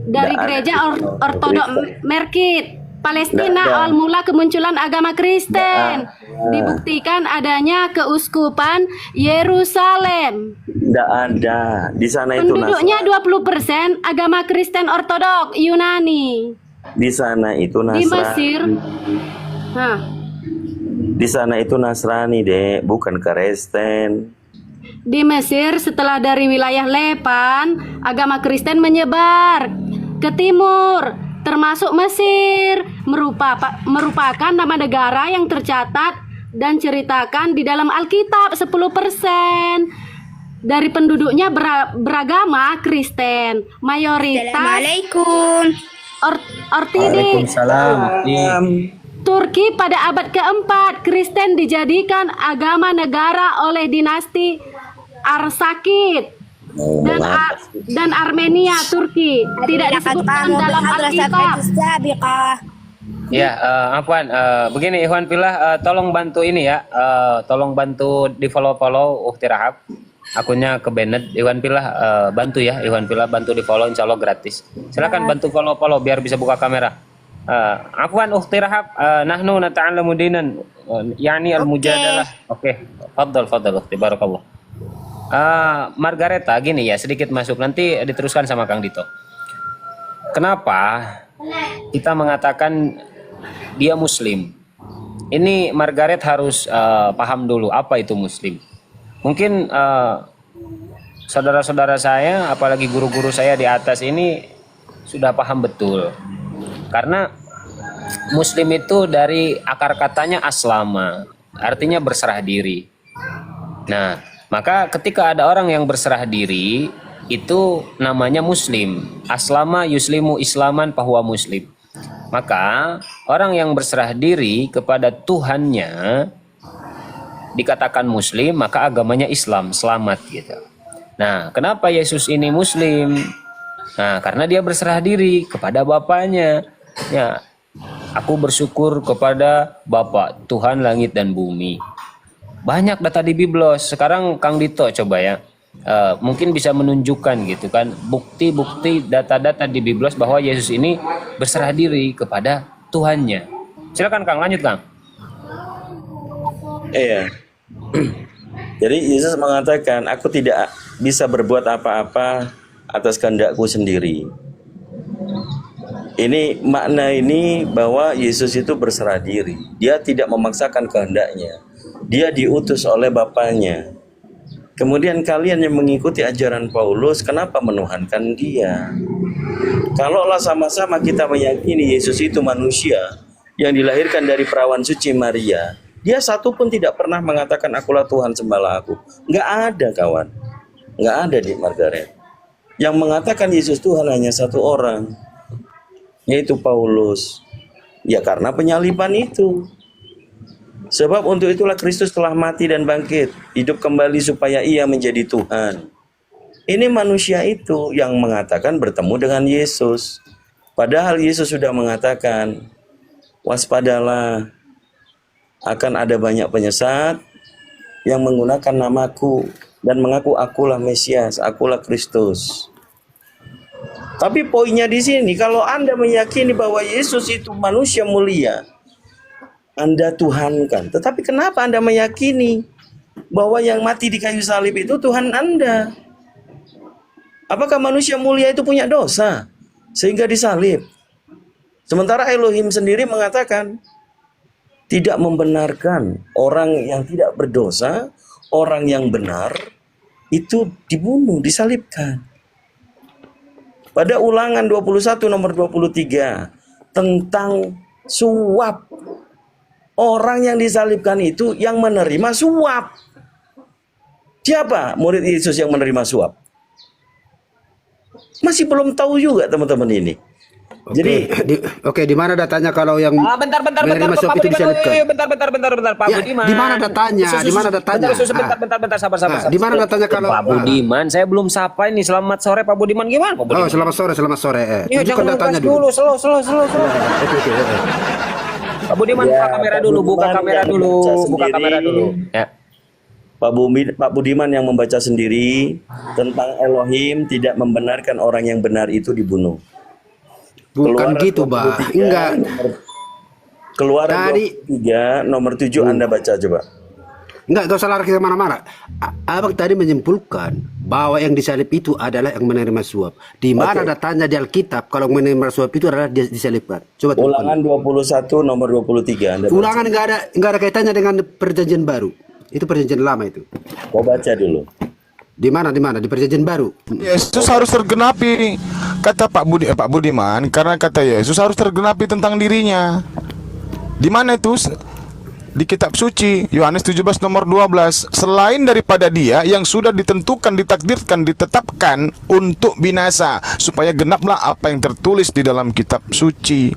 dari gereja Ortodok Merkit. Palestina awal mula kemunculan agama Kristen. Dibuktikan adanya keuskupan Yerusalem. Tidak ada. Di sana itu Penduduknya 20% agama Kristen Ortodok Yunani. Di sana itu Nasrani. Di Mesir. Hah. Di sana itu Nasrani, Dek, bukan Kristen. Di Mesir setelah dari wilayah Lepan, agama Kristen menyebar ke timur, termasuk Mesir, merupakan nama negara yang tercatat dan ceritakan di dalam Alkitab. 10% dari penduduknya beragama Kristen, mayoritas Assalamualaikum. Orthodoks. Turki pada abad keempat, Kristen dijadikan agama negara oleh dinasti Arsakid dan Armenia. Turki tidak disebutkan dalam Alkitab. Ya, Afwan, begini Ikhwan Fillah, tolong bantu ini ya, tolong bantu di follow Ukhti Rahab, akunnya ke Bennett. Ikhwan Fillah, bantu ya, Ikhwan Fillah bantu di follow, insya Allah gratis. Silakan bantu follow biar bisa buka kamera. Afwan Ukhti Rahab, nahnu nata'allamu dinan, yani al-mujadalah. Oke, fadal Ukhti, barakallah. Margareta, gini ya, sedikit masuk, nanti diteruskan sama Kang Dito. Kenapa kita mengatakan dia Muslim? Ini Margaret harus paham dulu apa itu Muslim. Mungkin saudara-saudara saya, apalagi guru-guru saya di atas ini sudah paham betul. Karena Muslim itu dari akar katanya aslama, artinya berserah diri. Nah, maka ketika ada orang yang berserah diri, itu namanya Muslim. Aslama yuslimu islaman fahuwa Muslim. Maka orang yang berserah diri kepada Tuhannya dikatakan Muslim, maka agamanya Islam, selamat gitu. Nah, kenapa Yesus ini Muslim? Nah, karena dia berserah diri kepada Bapaknya. Ya, aku bersyukur kepada Bapa, Tuhan langit dan bumi. Banyak data di Biblos. Sekarang Kang Dito coba ya, mungkin bisa menunjukkan gitu kan, bukti-bukti data-data di Biblos bahwa Yesus ini berserah diri kepada Tuhannya. Silakan Kang, lanjut Kang. Iya. Jadi Yesus mengatakan, aku tidak bisa berbuat apa-apa atas kehendakku sendiri. Ini makna ini bahwa Yesus itu berserah diri. Dia tidak memaksakan kehendaknya. Dia diutus oleh Bapaknya. Kemudian kalian yang mengikuti ajaran Paulus, kenapa menuhankan dia? Kalaulah sama-sama kita meyakini Yesus itu manusia yang dilahirkan dari perawan suci Maria, dia satu pun tidak pernah mengatakan akulah Tuhan sembahlah aku. Nggak ada kawan. Nggak ada di Margaret. Yang mengatakan Yesus Tuhan hanya satu orang, yaitu Paulus. Ya karena penyaliban itu. Sebab untuk itulah Kristus telah mati dan bangkit, hidup kembali supaya ia menjadi Tuhan. Ini manusia itu yang mengatakan bertemu dengan Yesus. Padahal Yesus sudah mengatakan, waspadalah, akan ada banyak penyesat yang menggunakan namaku dan mengaku akulah Mesias, akulah Kristus. Tapi poinnya di sini, kalau Anda meyakini bahwa Yesus itu manusia mulia, Anda tuhankan. Tetapi kenapa Anda meyakini bahwa yang mati di kayu salib itu Tuhan Anda? Apakah manusia mulia itu punya dosa sehingga disalib? Sementara Elohim sendiri mengatakan tidak membenarkan orang yang tidak berdosa, orang yang benar itu dibunuh, disalibkan. Pada Ulangan 21 nomor 23 tentang suap, orang yang disalibkan itu yang menerima suap. Siapa murid Yesus yang menerima suap? Masih belum tahu juga teman-teman ini. Jadi di mana datanya kalau yang bentar, menerima suap Pak itu Budiman, disalibkan? Pak Ya, Budiman. di mana datanya? Di mana datanya? Bentar, sabar. Di mana datanya kalau Pak Budiman, saya belum sapa ini. Selamat sore Pak Budiman, gimana Pak Budiman? Oh, selamat sore. Iya, Tunjukkan jangan datanya dulu. Slow. Pak Budiman buka kamera dulu, buka kamera dulu. Ya. Pak Budiman yang membaca sendiri tentang Elohim tidak membenarkan orang yang benar itu dibunuh. Bukan gitu, Pak. Enggak. Keluaran Tadi 23 nomor 7 Anda baca coba. enggak usah lari ke mana-mana. Abang tadi menyimpulkan bahwa yang disalib itu adalah yang menerima suap. Di mana datanya di Alkitab kalau menerima suap itu adalah disalibkan? Coba Ulangan 21 nomor 23 Anda baca. Ulangan enggak ada kaitannya dengan perjanjian baru. Itu perjanjian lama itu. Kau baca dulu. Di mana? Di perjanjian baru. Yesus harus tergenapi, kata Pak Budiman, karena kata Yesus harus tergenapi tentang dirinya. Di mana itu? Di kitab suci Yohanes 17 nomor 12. Selain daripada dia yang sudah ditentukan, ditakdirkan, ditetapkan untuk binasa, supaya genaplah apa yang tertulis di dalam kitab suci.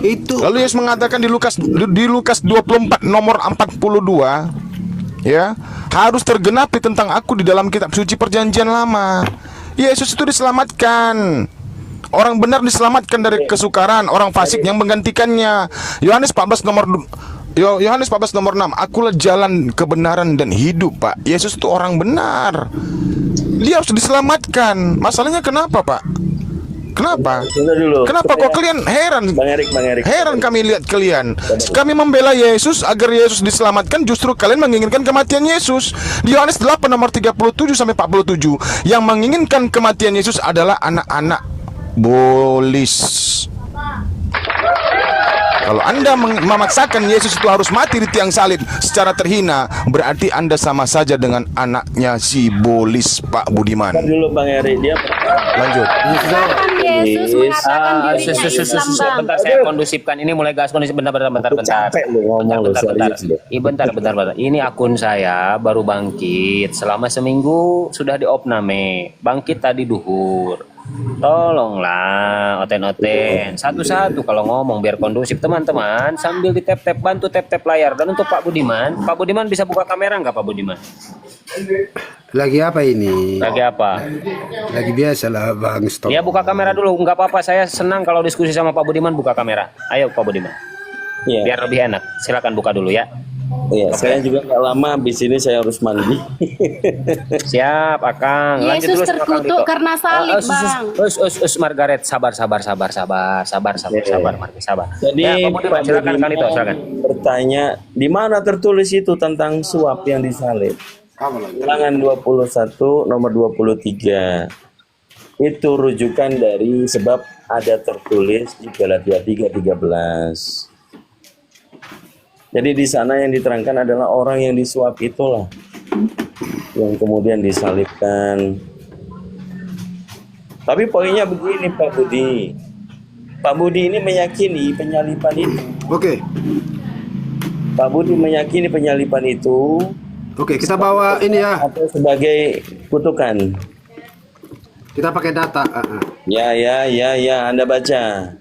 Itu. Lalu Yesus mengatakan di Lukas 24 nomor 42, ya, harus tergenapi tentang aku di dalam kitab suci perjanjian lama. Yesus itu diselamatkan. Orang benar diselamatkan dari kesukaran, orang fasik yang menggantikannya. Yohanes 14 nomor 6, akulah jalan, kebenaran dan hidup, Pak. Yesus itu orang benar. Dia harus diselamatkan. Masalahnya kenapa, Pak? Kenapa? Kenapa kok kalian heran? Bang Erik. Heran kami lihat kalian. Kami membela Yesus agar Yesus diselamatkan, justru kalian menginginkan kematian Yesus. Di Yohanes 8 nomor 37 sampai 47, yang menginginkan kematian Yesus adalah anak-anak bolis. Kalau Anda memaksakan Yesus itu harus mati di tiang salib secara terhina, berarti Anda sama saja dengan anaknya si bolis, Pak Budiman. Dulu Bang Erik, dia lanjut. Yesus mengatakan dirinya Islam, Bang. Bentar, saya kondusifkan. Ini mulai gas kondusif. Bentar. capek lu ngomong lu, serius lu. Bentar. Ini akun saya baru bangkit. Selama seminggu sudah diopname. Bangkit tadi duhur. Tolonglah Oten-Oten satu-satu kalau ngomong biar kondusif teman-teman, sambil di tap-tap, bantu tap-tap layar. Dan untuk Pak Budiman bisa buka kamera nggak Pak Budiman? Lagi apa ini? Lagi apa? Lagi biasa lah Bang, stop. Ya buka kamera dulu, nggak apa-apa, saya senang kalau diskusi sama Pak Budiman buka kamera. Ayo Pak Budiman, Iya. biar lebih enak. Silakan buka dulu ya. Iya, saya juga nggak lama habis ini saya harus mandi. Siap, Akang. Lanjut Yesus dulu sama Akang terkutuk Dito. karena salib, Bang. Margaret, sabar, Margaret, sabar. Jadi Ya, Pak Budiman, silakan Kang Dito, silakan. bertanya, di mana tertulis itu tentang suap yang disalib? Ulangan 21 nomor 23. Itu rujukan dari sebab ada tertulis di Galatia 3:13. Jadi di sana yang diterangkan adalah orang yang disuap itulah yang kemudian disalibkan. Tapi poinnya begini Pak Budi. Pak Budi ini meyakini penyaliban itu. Oke. Pak Budi meyakini penyaliban itu Oke, kita bawa ini ya. atau sebagai kutukan. Kita pakai data. Ya, Anda baca.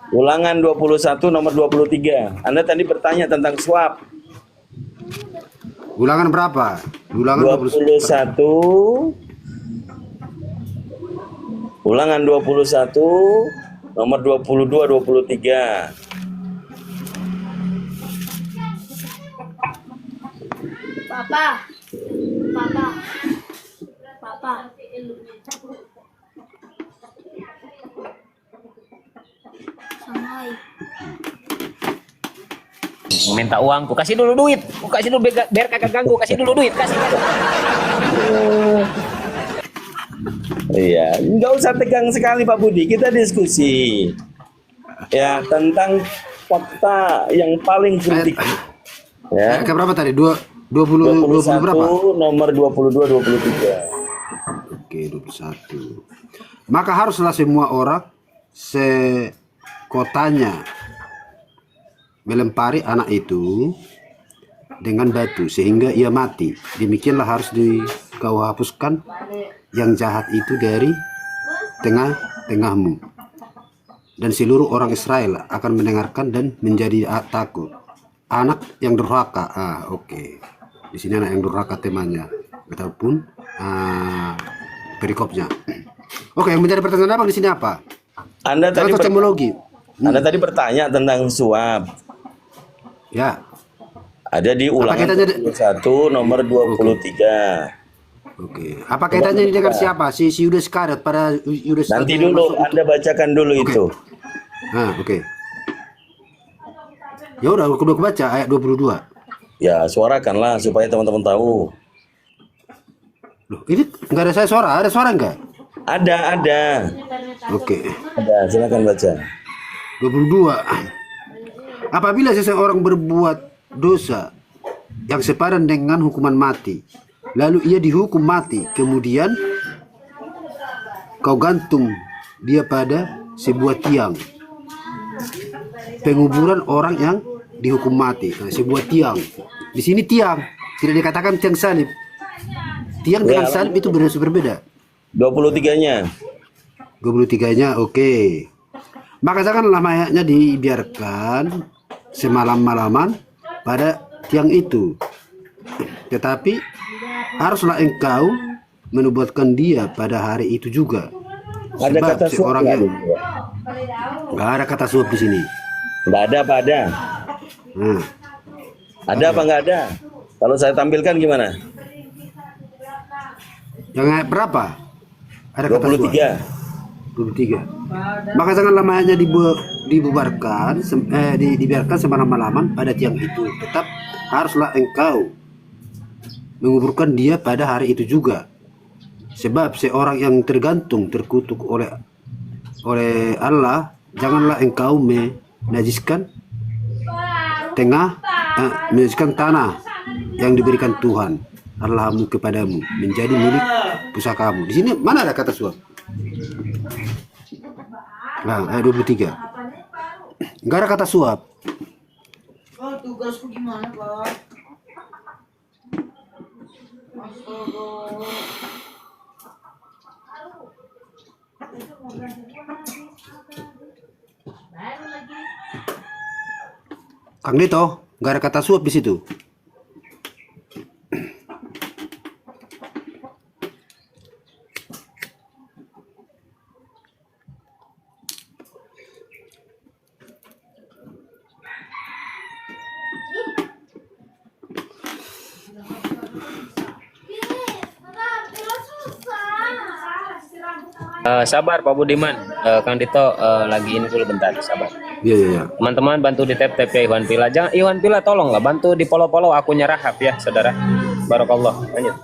Ulangan 21 nomor 23. Anda tadi bertanya tentang suap. Ulangan berapa? Ulangan 21. Ulangan 21 nomor 22 23. Papa. Minta uangku, kasih dulu duit. Kasih dulu biar kagak ganggu, kasih dulu duit, kasih. Iya, nggak usah tegang sekali Pak Budi. Kita diskusi ya tentang fakta yang paling kritik. Ya. Ke berapa tadi? 20 berapa? Nomor 22 23. Oke, 21. Maka haruslah semua orang sekotanya melempari anak itu dengan batu sehingga ia mati. Demikianlah harus kau hapuskan yang jahat itu dari tengah-tengahmu. Dan seluruh orang Israel akan mendengarkan dan menjadi takut. Anak yang durhaka. Oke. Di sini anak yang durhaka temanya ataupun perikopnya. Oke, yang menjadi pertanyaan abang di sini apa? Anda tadi Anda tadi bertanya tentang suap. Ya. Ada di ulangan 21 nomor 23. Oke. Apa kaitannya ini dengan siapa? Si Yudas Iskariot pada Yudas. Nanti dulu Anda bacakan dulu itu. Oke. Ya udah, aku baca ayat 22. Ya, suarakanlah supaya teman-teman tahu. Loh, ini enggak ada suara. Ada suara enggak? Ada. Oke. Ada, silakan baca. 22. Apabila seseorang berbuat dosa yang sepadan dengan hukuman mati, lalu ia dihukum mati, kemudian kau gantung dia pada sebuah tiang. Penguburan orang yang dihukum mati. Nah, sebuah tiang. Di sini tiang, tidak dikatakan tiang salib. Tiang dengan salib itu berbeda. 23-nya. 23-nya oke. Maka janganlah mayatnya dibiarkan semalam-malaman pada tiang itu. Tetapi haruslah engkau menubuatkan dia pada hari itu juga. Ada kata suap nggak? Nggak ada kata suap di sini. Nggak ada apa ada? Ada apa nggak ada? Kalau saya tampilkan gimana? Yang ayat berapa? Ada kata 23. Maka janganlah mayatnya dibubarkan, dibiarkan semalam-malaman pada tiang itu. Tetap haruslah engkau menguburkan dia pada hari itu juga. Sebab seorang yang terkutuk oleh Allah, janganlah engkau menajiskan menajiskan tanah yang diberikan Tuhan Allahmu kepadamu menjadi milik pusakamu. Di sini mana ada kata suap? Nah, ayat 23. Enggak ada kata suap. Tugasku gimana, Pak? Kang Dito, nggak ada kata suap di situ. Sabar Pak Budiman, Kang Dito lagi ini dulu bentar, sabar. Iya, iya, iya. Teman-teman bantu di tap ya Iwan Pila. Jangan Iwan Pila tolong nggak bantu di follow akunnya Rahab ya saudara. Barakallah. Lanjut.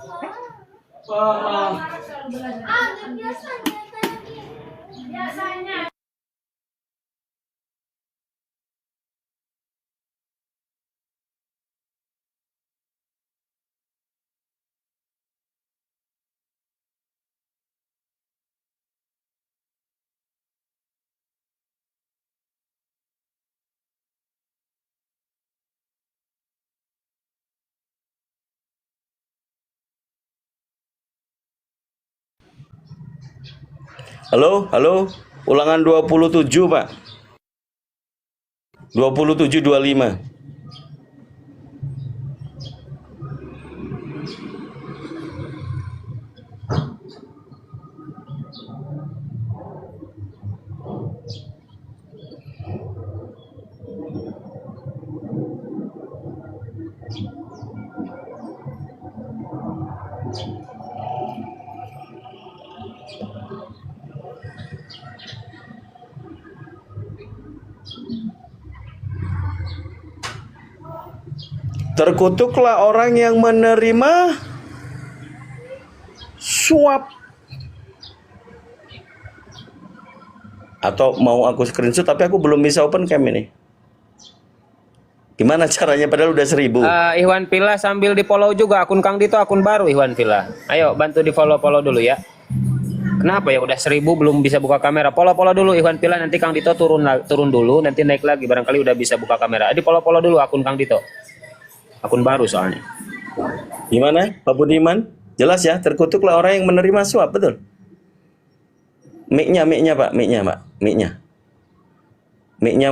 Halo, halo. Ulangan 27, Pak. 2725. Terkutuklah orang yang menerima suap. Atau mau aku screenshot tapi aku belum bisa open cam ini. Gimana caranya padahal udah 1000. Iwan Pila sambil di follow juga akun Kang Dito, akun baru Iwan Pila. Ayo bantu di follow dulu ya. Kenapa ya udah 1000 belum bisa buka kamera? Follow dulu Iwan Pila, nanti Kang Dito turun dulu, nanti naik lagi barangkali udah bisa buka kamera. Di follow dulu akun Kang Dito. Akun baru soalnya. Gimana Pak Budiman? Jelas ya, terkutuklah orang yang menerima suap, betul? Mic-nya Pak, mic-nya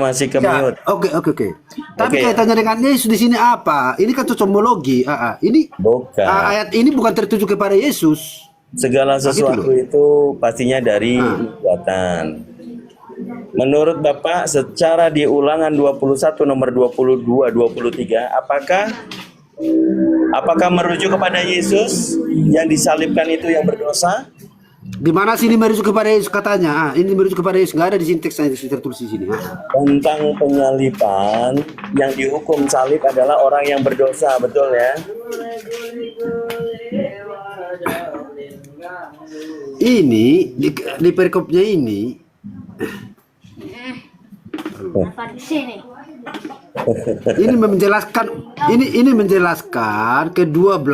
masih ke Ya, mute. oke. Tapi Oke. kaitannya dengan Yesus di sini apa? Ini kan cocomologi. Ini Bukan. ayat ini bukan tertuju kepada Yesus. Segala sesuatu itu pastinya dari nubuatan. Menurut Bapak secara di Ulangan 21 nomor 22 23 apakah merujuk kepada Yesus yang disalibkan itu yang berdosa? Di mana sini merujuk kepada Yesus katanya? Ini merujuk kepada Yesus. Nggak ada di sini teksnya tertulis di sini. Tentang penyaliban yang dihukum salib adalah orang yang berdosa, betul ya? Ini di perikopnya ini ini menjelaskan ke-12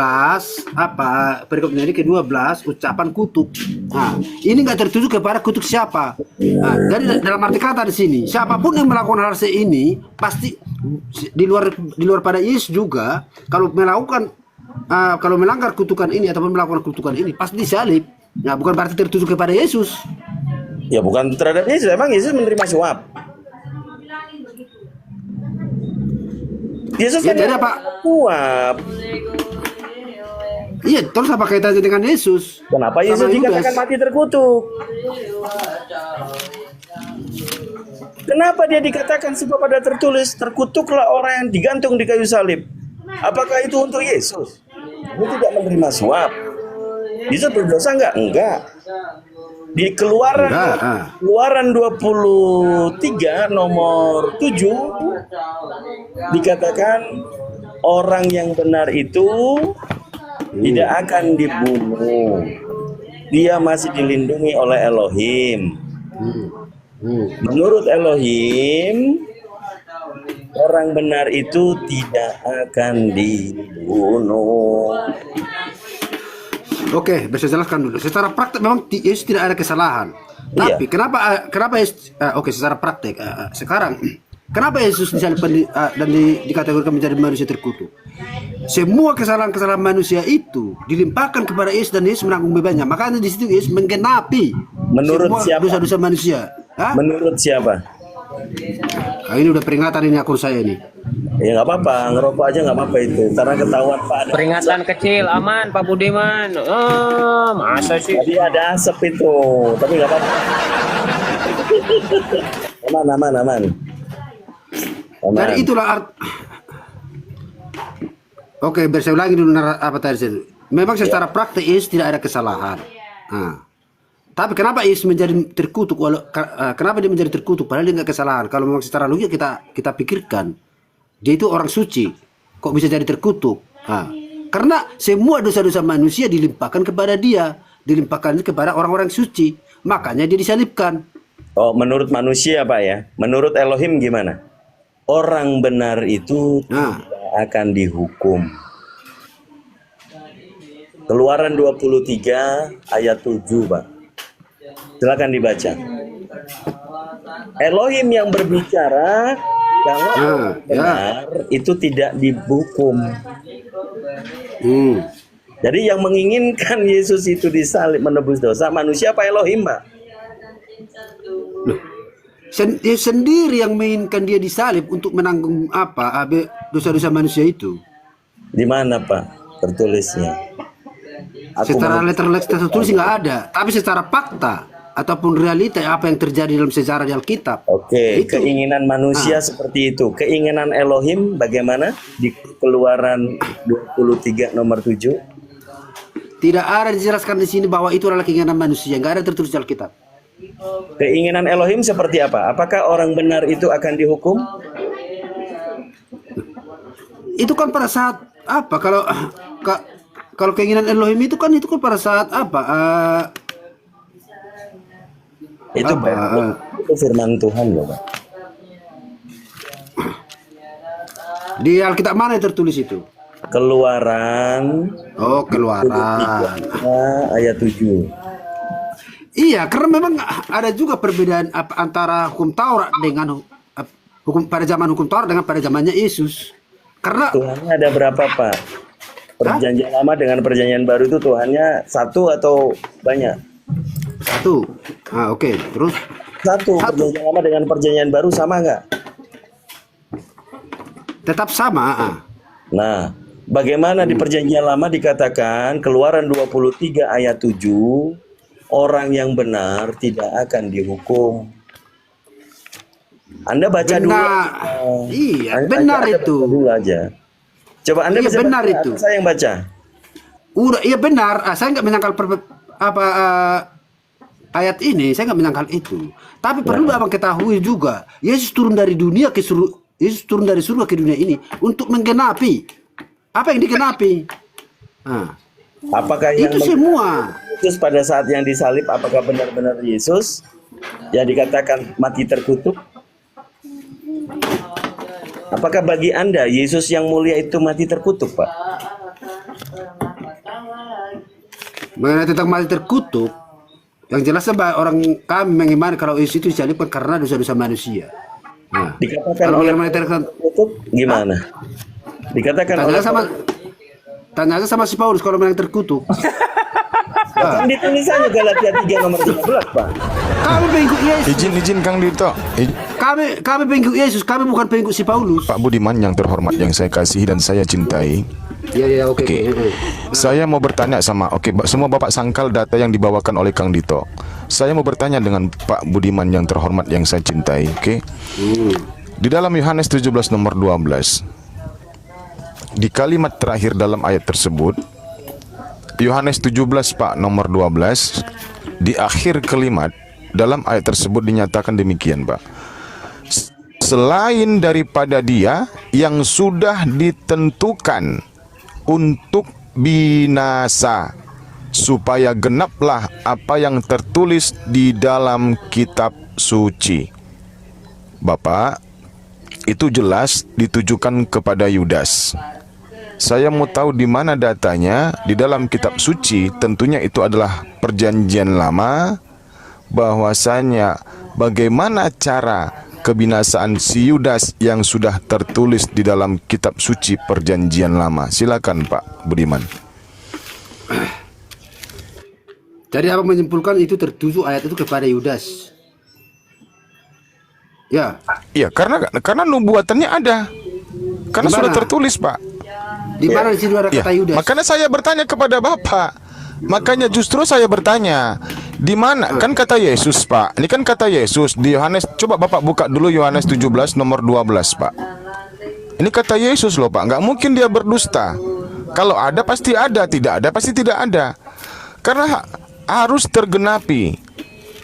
apa perikopnya ini ke-12 ucapan kutuk. Nah, ini nggak tertuju kepada kutuk siapa. Nah, jadi dalam arti kata di sini siapapun yang melakukan hal ini pasti di luar pada Yesus juga kalau melanggar kutukan ini ataupun melakukan kutukan ini pasti disalib. Nah, bukan berarti tertuju kepada Yesus. Ya bukan terhadap Yesus, emang Yesus menerima suap. Yesus Ya, kan jadi apa? suap. Iya, terus apa kaitannya dengan Yesus? Kenapa Yesus Sama Yudas. dikatakan mati terkutuk? Kenapa dia dikatakan sebab ada tertulis terkutuklah orang yang digantung di kayu salib? Apakah itu untuk Yesus? Dia tidak menerima suap. Yesus berdosa enggak? Enggak. Di Keluaran 23 nomor 7 dikatakan orang yang benar itu tidak akan dibunuh. Dia masih dilindungi oleh Elohim. Menurut Elohim, orang benar itu tidak akan dibunuh. Oke, bisa jelaskan dulu. Secara praktek memang Yesus tidak ada kesalahan. Tapi kenapa Yesus? Oke, secara praktek sekarang Kenapa Yesus disalibkan dan dikategorikan menjadi manusia terkutuk? Semua kesalahan-kesalahan manusia itu dilimpahkan kepada Yesus dan Yesus menanggung bebannya. Makanya di situ Yesus menggenapi Menurut semua siapa? dosa-dosa manusia. Hah? Menurut siapa? Nah, ini udah peringatan ini akun saya ini. Ya nggak apa-apa, ngerokok aja nggak apa-apa itu, karena ketahuan Pak. Peringatan kecil aman Pak Budiman. Masa sih? Tadi ada asap itu, tapi nggak apa-apa. Aman. Dan itulah Oke, saya ulangi dulu apa tadi. Memang secara praktis tidak ada kesalahan. Nah, tapi kenapa Yesus menjadi terkutuk? Kenapa dia menjadi terkutuk? Padahal dia nggak kesalahan. Kalau memang secara logika kita pikirkan, dia itu orang suci. Kok bisa jadi terkutuk? Nah, karena semua dosa-dosa manusia dilimpahkan kepada dia, dilimpahkan kepada orang-orang suci. Makanya dia disalibkan. Oh, menurut manusia Pak ya? Menurut Elohim gimana? Orang benar itu tidak akan dihukum. Keluaran 23 ayat 7 Pak. Silakan dibaca. Elohim yang berbicara kalau benar itu tidak dihukum. Jadi yang menginginkan Yesus itu disalib menebus dosa manusia apa Elohim Pak? Dia sendiri yang menginginkan dia disalib untuk menanggung dosa-dosa manusia itu. Di mana Pak tertulisnya? Secara letterleks tertulis nggak ada, tapi secara fakta ataupun realita apa yang terjadi dalam sejarah di Alkitab. Oke, keinginan manusia seperti itu. Keinginan Elohim bagaimana di Keluaran 23 nomor 7? Tidak ada dijelaskan di sini bahwa itu adalah keinginan manusia, nggak ada tertulis di Alkitab. Keinginan Elohim seperti apa? Apakah orang benar itu akan dihukum? Itu kan pada saat apa? Kalau keinginan Elohim itu kan pada saat apa? Itu firman Tuhan loh Pak. Di Alkitab mana yang tertulis itu? Keluaran. Oh, Keluaran. Ayat 7. Iya, karena memang ada juga perbedaan antara hukum Taurat dengan hukum pada zaman hukum Taurat dengan pada zamannya Yesus. Karena Tuhannya ada berapa Pak? Perjanjian lama dengan perjanjian baru itu Tuhannya satu atau banyak? Satu. Oke. Terus? Satu. Perjanjian lama dengan perjanjian baru sama nggak? Tetap sama. Nah, bagaimana di perjanjian lama dikatakan Keluaran 23 ayat 7, orang yang benar tidak akan dihukum. Anda baca dulu. Iya, benar itu. Dulu aja. Coba Anda bisa benar baca, itu. Saya yang baca. Udah, iya benar. Saya nggak menyangkal ayat ini, saya nggak menyangkal itu. Tapi perlu abang ketahui juga, Yesus turun dari dunia Yesus turun dari surga ke dunia ini untuk menggenapi apa yang digenapi. Apakah yang itu semua? Yesus pada saat yang disalib, apakah benar-benar Yesus yang dikatakan mati terkutuk? Apakah bagi Anda Yesus yang mulia itu mati terkutuk, Pak? Mengenai tentang mati terkutuk, yang jelas orang kami mengimani kalau Yesus itu disalibkan karena dosa-dosa manusia. Dikatakan kalau oleh mati terkutuk gimana? Dikatakan tanya sama si Paulus kalau memang terkutuk. Kan ditulis aja Galatia 3 nomor 15, Pak. Kami pengikut Yesus. Izin Kang Dito. Kami pengikut Yesus, kami bukan pengikut si Paulus. Pak Budiman yang terhormat yang saya kasihi dan saya cintai. Oke. Saya mau bertanya semua Bapak sangkal data yang dibawakan oleh Kang Dito. Saya mau bertanya dengan Pak Budiman yang terhormat yang saya cintai, oke? Di dalam Yohanes 17 nomor 12. Di kalimat terakhir dalam ayat tersebut, Yohanes 17 Pak nomor 12, di akhir kalimat dalam ayat tersebut dinyatakan demikian, Pak. Selain daripada Dia yang sudah ditentukan untuk binasa, supaya genaplah apa yang tertulis di dalam kitab suci. Bapak, itu jelas ditujukan kepada Yudas. Saya mau tahu di mana datanya di dalam kitab suci. Tentunya itu adalah perjanjian lama, bahwasanya bagaimana cara kebinasaan si Yudas yang sudah tertulis di dalam kitab suci Perjanjian Lama? Silakan Pak Budiman. Jadi apa menyimpulkan itu tertuju ayat itu kepada Yudas? Ya. Iya, karena nubuatannya ada. Karena sudah tertulis, Pak. Di mana di situ ada kata Yudas? Makanya saya bertanya kepada Bapak. Makanya justru saya bertanya, di mana? Kan kata Yesus, Pak. Ini kan kata Yesus di Yohanes. Coba Bapak buka dulu Yohanes 17 nomor 12, Pak. Ini kata Yesus loh, Pak. Nggak mungkin dia berdusta. Kalau ada pasti ada, tidak ada pasti tidak ada. Karena harus tergenapi.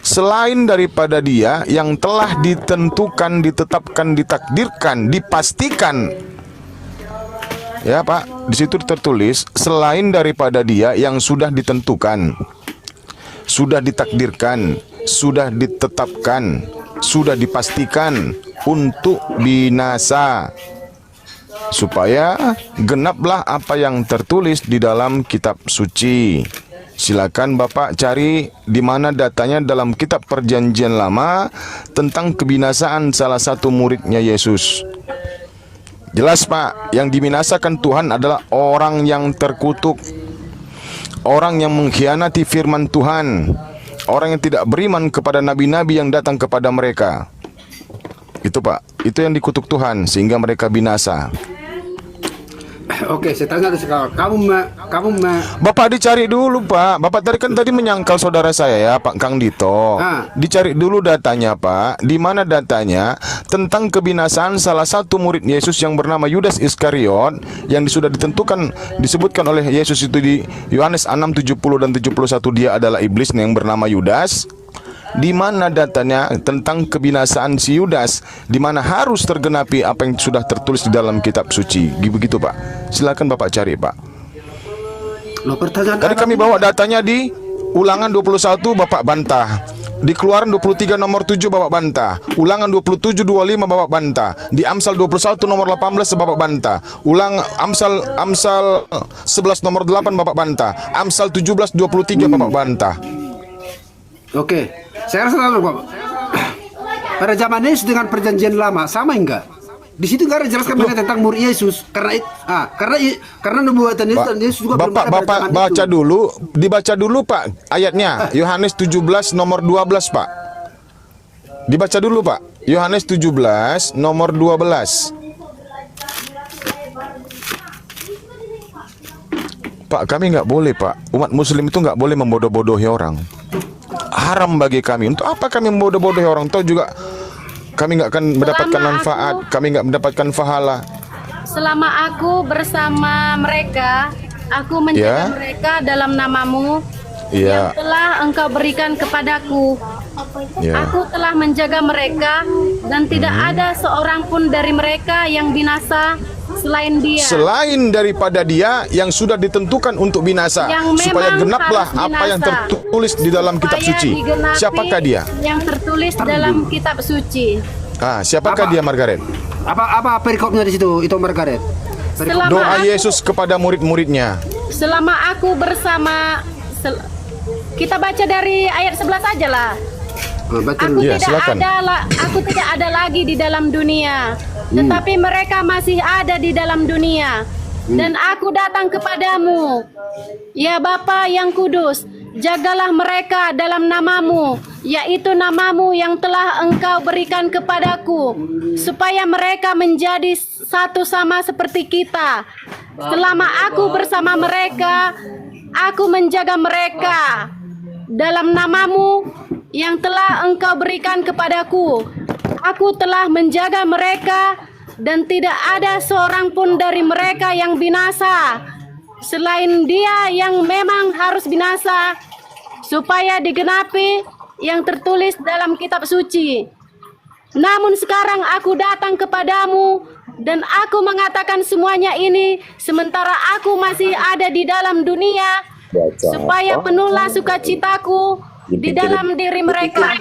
Selain daripada dia yang telah ditentukan, ditetapkan, ditakdirkan, dipastikan. Ya Pak, di situ tertulis selain daripada dia yang sudah ditentukan, sudah ditakdirkan, sudah ditetapkan, sudah dipastikan untuk binasa, supaya genaplah apa yang tertulis di dalam kitab suci. Silakan Bapak cari di mana datanya dalam kitab Perjanjian Lama tentang kebinasaan salah satu muridnya Yesus. Jelas Pak, yang dibinasakan Tuhan adalah orang yang terkutuk, orang yang mengkhianati firman Tuhan, orang yang tidak beriman kepada nabi-nabi yang datang kepada mereka. Itu Pak, itu yang dikutuk Tuhan sehingga mereka binasa. Oke, saya tanya sekarang. Bapak dicari dulu Pak. Bapak tadi menyangkal saudara saya ya Pak Kang Dito. Dicari dulu datanya Pak. Di mana datanya tentang kebinasaan salah satu murid Yesus yang bernama Yudas Iskariot yang sudah ditentukan, disebutkan oleh Yesus itu di Yohanes 6:70 dan 71 dia adalah iblis yang bernama Yudas. Di mana datanya tentang kebinasaan si Yudas, di mana harus tergenapi apa yang sudah tertulis di dalam kitab suci. Begitu Pak. Silakan Bapak cari Pak. Tadi kami bawa datanya di Ulangan 21 Bapak bantah. Di Keluaran 23 nomor 7 Bapak bantah. Ulangan 27 25 Bapak bantah. Di Amsal 21 nomor 18 Bapak bantah. Amsal 11 nomor 8 Bapak bantah. Amsal 17 23 Bapak bantah. Oke, saya rasa lalu Bapak. Pada zaman Yesus dengan Perjanjian Lama sama enggak? Di situ enggak ada jelaskan tentang murid Yesus karena nubuatan Yesus juga Bapak baca dulu, dibaca dulu Pak ayatnya. Yohanes 17 nomor 12 Pak. Dibaca dulu Pak. Yohanes 17 nomor 12. Pak, kami nggak boleh Pak. Umat Muslim itu nggak boleh membodoh-bodohi orang. Haram bagi kami. Untuk apa kami membodoh-bodohi orang? Tahu juga kami nggak akan mendapatkan manfaat, kami nggak mendapatkan pahala. Selama aku bersama mereka, aku menjaga mereka dalam namamu yang telah engkau berikan kepadaku. Aku telah menjaga mereka dan tidak ada seorang pun dari mereka yang binasa selain dia. Selain daripada dia yang sudah ditentukan untuk binasa, supaya genaplah apa yang tertulis di dalam kitab suci. Siapakah dia? Yang tertulis dalam kitab suci. Siapakah dia Margaret? Apa perikopnya di situ itu Margaret? Doa Yesus kepada murid-muridnya. Selama aku bersama kita baca dari ayat 11 aja lah. Aku tidak ada lagi di dalam dunia, tetapi mereka masih ada di dalam dunia. Dan aku datang kepadamu, ya Bapa yang kudus, jagalah mereka dalam namamu, yaitu namamu yang telah engkau berikan kepadaku, supaya mereka menjadi satu sama seperti kita. Selama aku bersama mereka, aku menjaga mereka dalam namamu yang telah engkau berikan kepadaku. Aku telah menjaga mereka dan tidak ada seorang pun dari mereka yang binasa selain dia yang memang harus binasa, supaya digenapi yang tertulis dalam kitab suci. Namun sekarang aku datang kepadamu dan aku mengatakan semuanya ini sementara aku masih ada di dalam dunia, supaya penuhlah sukacitaku di dalam diri mereka.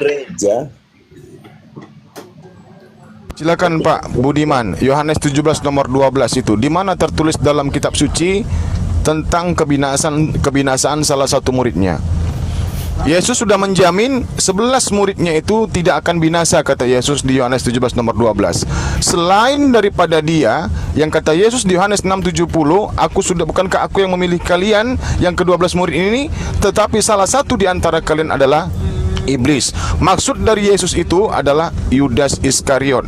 Silakan Pak Budiman. Yohanes 17 nomor 12 itu di mana tertulis dalam kitab suci tentang kebinasaan salah satu muridnya. Yesus sudah menjamin 11 muridnya itu tidak akan binasa, kata Yesus di Yohanes 17 nomor 12. Selain daripada dia, yang kata Yesus di Yohanes 6:70, bukankah aku yang memilih kalian yang ke-12 murid ini, tetapi salah satu di antara kalian adalah iblis. Maksud dari Yesus itu adalah Yudas Iskariot.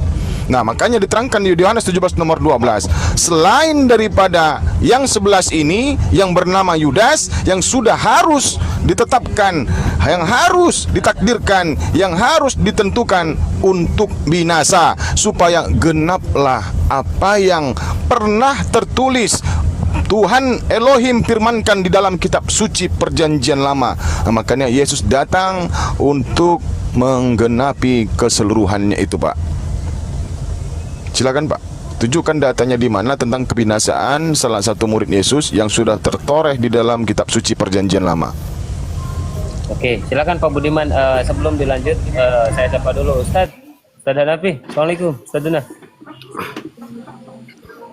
Nah, makanya diterangkan di Yohanes 17 nomor 12. Selain daripada yang 11 ini, yang bernama Yudas, yang sudah harus ditetapkan, yang harus ditakdirkan, yang harus ditentukan untuk binasa, supaya genaplah apa yang pernah tertulis Tuhan Elohim firmankan di dalam kitab suci perjanjian lama. Nah, makanya Yesus datang untuk menggenapi keseluruhannya itu, Pak. Silakan, Pak. Tunjukkan datanya di mana tentang kebinasaan salah satu murid Yesus yang sudah tertoreh di dalam kitab suci perjanjian lama. Oke, silakan Pak Budiman. Sebelum dilanjut, saya sapa dulu Ustadz Hanafi. Assalamualaikum, Ustadz Duna.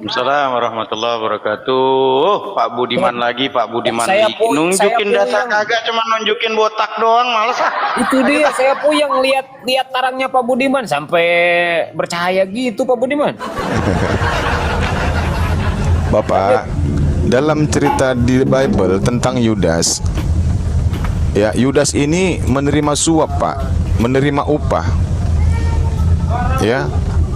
Assalamualaikum warahmatullahi wabarakatuh. Pak Budiman lagi, Pak Budiman lagi. Nunjukin data kagak, cuma nunjukin botak doang, males ah. Itu dia, saya puyeng lihat tarangnya Pak Budiman sampai bercahaya gitu, Pak Budiman. Bapak, dalam cerita di Bible tentang Yudas, ya, Yudas ini menerima suap, Pak, menerima upah. Ya,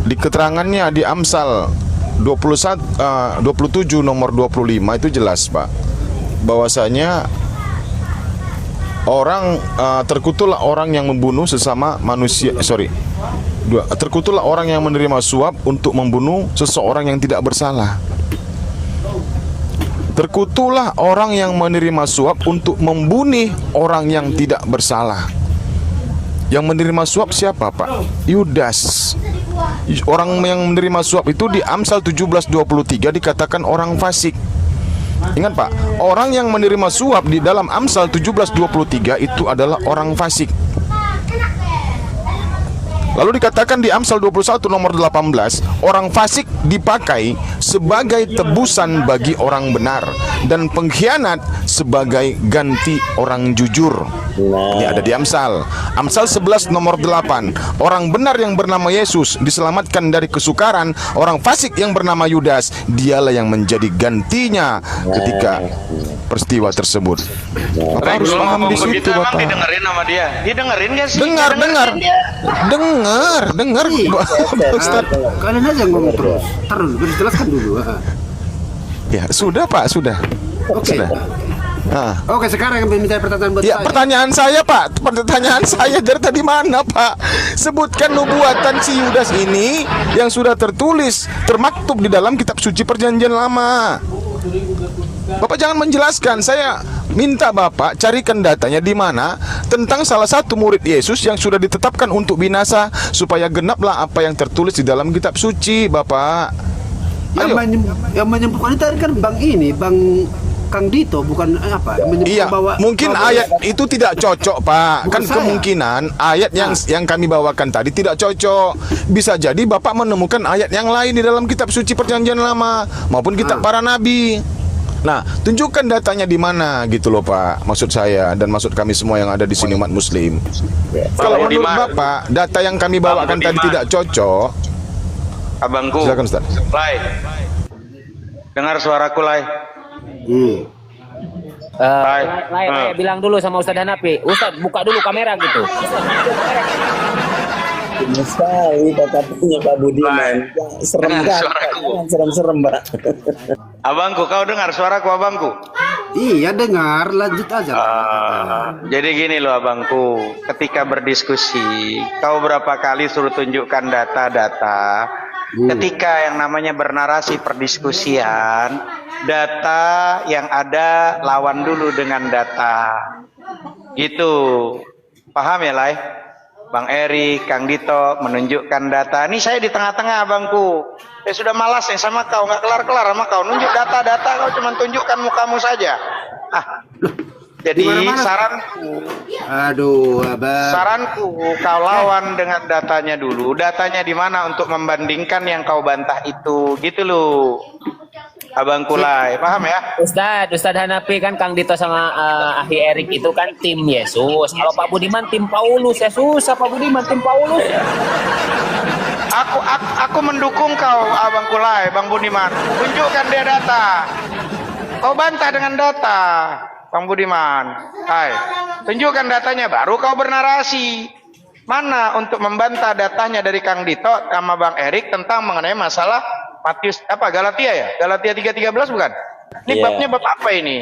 di keterangannya di Amsal 27 nomor 25 itu jelas, Pak, bahwasanya terkutuklah orang yang membunuh sesama manusia. Terkutuklah orang yang menerima suap untuk membunuh seseorang yang tidak bersalah. Terkutuklah orang yang menerima suap untuk membunuh orang yang tidak bersalah. Yang menerima suap siapa, Pak? Yudas. Orang yang menerima suap itu di Amsal 17:23 dikatakan orang fasik. Ingat, Pak, orang yang menerima suap di dalam Amsal 17:23 itu adalah orang fasik. Lalu dikatakan di Amsal 21 nomor 18, orang fasik dipakai sebagai tebusan bagi orang benar, dan pengkhianat sebagai ganti orang jujur. Ini ada di Amsal 11 nomor 8. Orang benar yang bernama Yesus diselamatkan dari kesukaran. Orang fasik yang bernama Yudas, dialah yang menjadi gantinya ketika peristiwa tersebut. Maka harus paham di situ, Bapak. Didengerin sama dia. Didengerin gak sih? Dengar, Ustaz. Kalian aja ngomong terus. Terus jelaskan dulu. Ya, sudah, Pak, sudah. Oke. Oke, sekarang minta pertanyaan buat ya, saya. Pertanyaan saya, Pak. Pertanyaan saya dari tadi mana, Pak? Sebutkan nubuatan si Yudas ini yang sudah tertulis, termaktub di dalam kitab suci perjanjian lama. Bapak jangan menjelaskan. Saya minta Bapak carikan datanya di mana tentang salah satu murid Yesus yang sudah ditetapkan untuk binasa, supaya genaplah apa yang tertulis di dalam kitab suci, Bapak. Yang menyembuhkan itu kan Bang Kang Dito, bukan apa? Iya, mungkin ayat itu tidak cocok, Pak. Kan kemungkinan ayat yang kami bawakan tadi tidak cocok. Bisa jadi Bapak menemukan ayat yang lain di dalam kitab suci perjanjian lama maupun kitab para nabi. Nah, tunjukkan datanya di mana gitu loh, Pak. Maksud saya dan maksud kami semua yang ada di sini umat muslim. Kalau menurut Bapak data yang kami bawakan tadi tidak cocok, abangku. Silakan, Ustaz. Lai. Dengar suaraku, Lai. Lai, bilang dulu sama Ustadz Hanafi. Ustadz, buka dulu kamera gitu. Sekali katanya Pak Budiman. Serem banget. Serem-serem, Pak. Abangku, kau dengar suaraku, abangku? Iya, dengar. Lanjut aja. Jadi gini loh, abangku. Ketika berdiskusi, kau berapa kali suruh tunjukkan data-data. Ketika yang namanya bernarasi perdiskusian, data yang ada lawan dulu dengan data. Gitu. Paham ya, Lai? Bang Eri, Kang Dito menunjukkan data. Ini saya di tengah-tengah, abangku. Saya sudah malas ya sama kau, nggak kelar-kelar sama kau. Nunjuk data-data, kau cuma tunjukkan mukamu saja. Jadi saranku, Abang. Saranku, kau lawan dengan datanya dulu. Datanya di mana untuk membandingkan yang kau bantah itu, gitu loh. Abang Kulai, paham ya? Ustadz Hanafi kan Kang Dito sama Ahi Erik itu kan tim Yesus. Kalau Pak Budiman tim Paulus, ya susah Pak Budiman tim Paulus. Aku mendukung kau, Abang Kulai, Bang Budiman. Tunjukkan dia data. Kau bantah dengan data, Bang Budiman. Hai, tunjukkan datanya, baru kau bernarasi. Mana untuk membantah datanya dari Kang Dito sama Bang Erik tentang mengenai masalah Matius apa Galatia ya? Galatia 3:13 bukan? Ini babnya bab apa ini?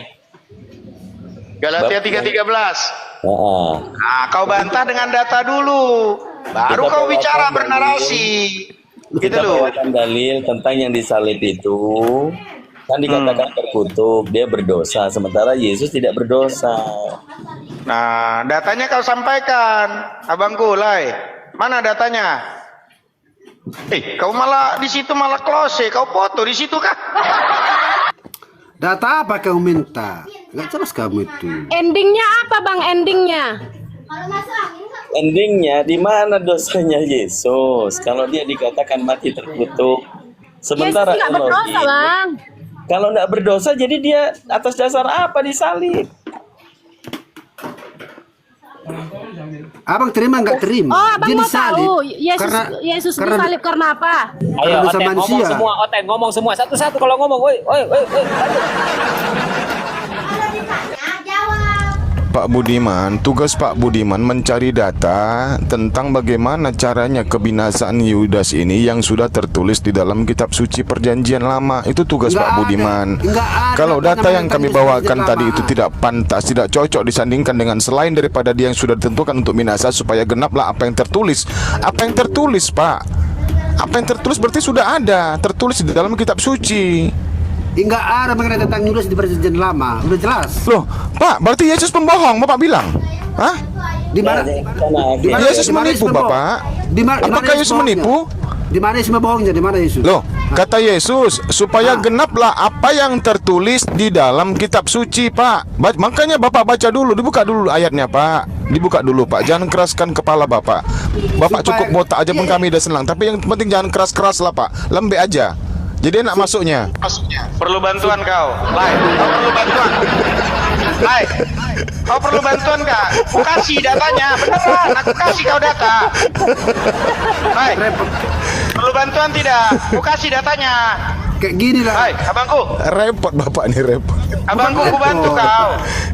Galatia 3:13. Nah, kau bantah dengan data dulu. Baru kau bicara bernarasi. Gitu loh. Kita bawakan dalil tentang yang disalib itu kan dikatakan terkutuk, dia berdosa, sementara Yesus tidak berdosa. Nah, datanya kau sampaikan, Abangku, Lai. Mana datanya? Kau malah di situ malah close, kau foto di situ kah? Data apa kau minta? Gak jelas kamu itu. Endingnya apa bang? Endingnya? Endingnya di mana dosanya Yesus? Kalau dia dikatakan mati terkutuk, sementara Yesus nggak berdosa bang. Kalau nggak berdosa, jadi dia atas dasar apa disalib? Abang terima nggak terima? Oh, abang dia mau disalib tahu Yesus disalib karena apa? Ayo, dosa Oten, manusia. ngomong semua satu-satu kalau ngomong, woi. Pak Budiman, tugas Pak Budiman mencari data tentang bagaimana caranya kebinasaan Yudas ini yang sudah tertulis di dalam kitab suci Perjanjian Lama. Itu tugas Pak Budiman. Kalau data yang kami bawakan tadi itu tidak pantas, tidak cocok disandingkan dengan selain daripada dia yang sudah ditentukan untuk binasa, supaya genaplah apa yang tertulis. Apa yang tertulis, Pak? Apa yang tertulis berarti sudah ada, tertulis di dalam kitab suci. Enggak ada mengenai tentang Yudas di Perjanjian Lama, udah jelas. Loh, Pak, berarti Yesus pembohong, Bapak bilang? Hah? Di mana? Yesus menipu, Bapak? Apakah Yesus menipu? Di mana Yesus bohongnya? Di mana Yesus? Loh, kata Yesus, supaya genaplah apa yang tertulis di dalam kitab suci, Pak. Makanya Bapak baca dulu, dibuka dulu ayatnya, Pak. Dibuka dulu, Pak. Jangan keraskan kepala Bapak. Bapak cukup botak aja pun kami udah senang. Tapi yang penting jangan keras-keras lah, Pak. Lembek aja. Jadi enak masuknya. Perlu bantuan kau, Lai. Kau perlu bantuan. Lai, kau perlu bantuan kak? Aku kasih datanya, beneran. Aku kasih kau data. Lai, perlu bantuan tidak? Aku kasih datanya. Kayak gini lah. Lai, abangku. Repot Bapak nih, repot. Abangku, aku bantu kau.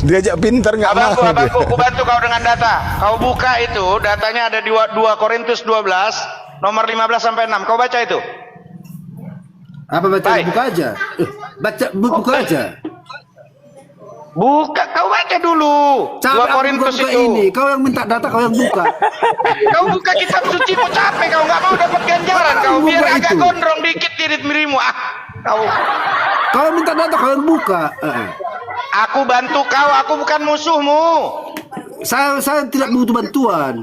Diajak pintar nggak mau. Abangku, aku bantu kau dengan data. Kau buka itu, datanya ada di 2 Korintus 12, nomor 15 sampai 6. Kau baca itu. Apa baca? Buka aja. Buka aja. Buka, kau baca dulu. 2 Korintus itu. Ini. Kau yang minta data, kau yang buka. Kau buka kitab suci, kau capek, kau nggak mau dapat ganjaran, kau biar agak gondrong dikit tirit mirimu. Kau minta data, kau yang buka. Aku bantu kau, aku bukan musuhmu. Saya tidak butuh bantuan.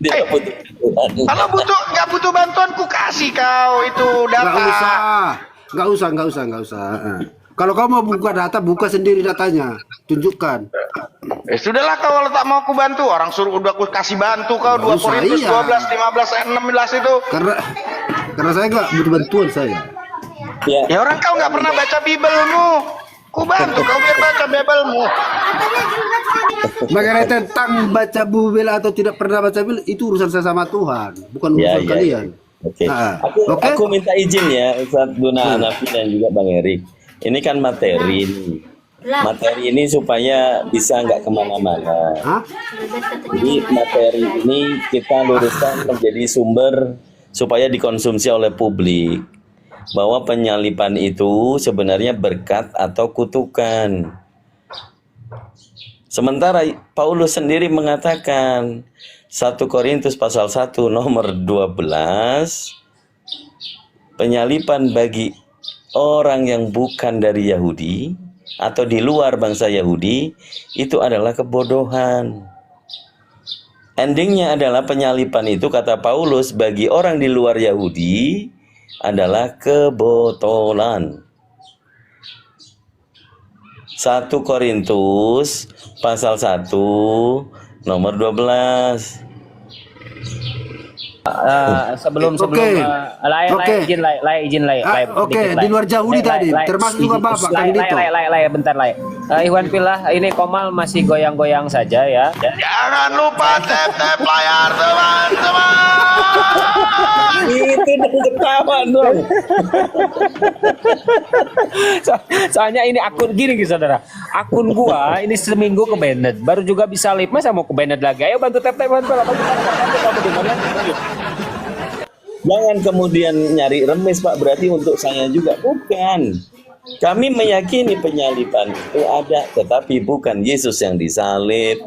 Kalau nggak butuh bantuan, ku kasih kau itu data. Nggak usah. Kalau kau mau buka data, buka sendiri datanya, tunjukkan. Sudahlah kau, kalau tak mau ku bantu, orang suruh udah ku kasih bantu kau. 2 Korintus 12, 15, 16 itu. Karena saya nggak butuh bantuan saya. Ya orang kau nggak pernah baca Bibelmu. Ku bantu kau biar baca Bibelmu. Mengenai tentang baca Bibel atau tidak pernah baca Bibel, itu urusan saya sama Tuhan, bukan urusan kalian. Oke. Aku minta izin ya, Ustadz Duna Hanafi dan juga Bang Erik. Ini kan materi nih. Materi ini supaya bisa nggak kemana-mana. Jadi materi ini kita luruskan menjadi sumber supaya dikonsumsi oleh publik. Bahwa penyalipan itu sebenarnya berkat atau kutukan. Sementara Paulus sendiri mengatakan 1 Korintus pasal 1 nomor 12, penyalipan bagi orang yang bukan dari Yahudi atau di luar bangsa Yahudi itu adalah kebodohan. Endingnya adalah penyalipan itu, kata Paulus, bagi orang di luar Yahudi adalah kebotolan. 1 Korintus pasal 1 nomor 12. Sebelum Oke. Oke. izin Oke, di luar Yahudi tadi, termasuk juga Bapak Kang Dito. bentar Ikhwan Fillah, ini Komal masih goyang-goyang saja ya. Jangan lupa tap layar teman-teman. Itu dong ketawa dong. Soalnya ini akun gini saudara, akun gua ini seminggu ke banned, baru juga bisa live, masa mau ke banned lagi? Ayo bantu tap Ikhwan Fillah, bantu. Jangan kemudian nyari remes Pak, berarti untuk saya juga. Bukan. Kami meyakini penyaliban itu ada, tetapi bukan Yesus yang disalib.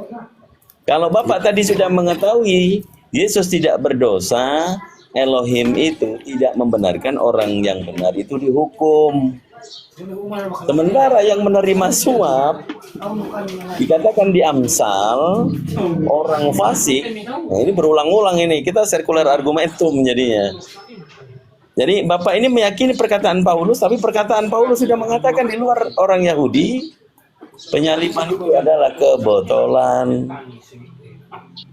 Kalau Bapak tadi sudah mengetahui Yesus tidak berdosa, Elohim itu tidak membenarkan orang yang benar itu dihukum. Sementara yang menerima suap dikatakan di Amsal orang fasik. Nah, ini berulang-ulang ini, kita sirkular argumentum jadinya. Jadi Bapak ini meyakini perkataan Paulus, tapi perkataan Paulus sudah mengatakan di luar orang Yahudi penyaliban itu adalah kebotolan.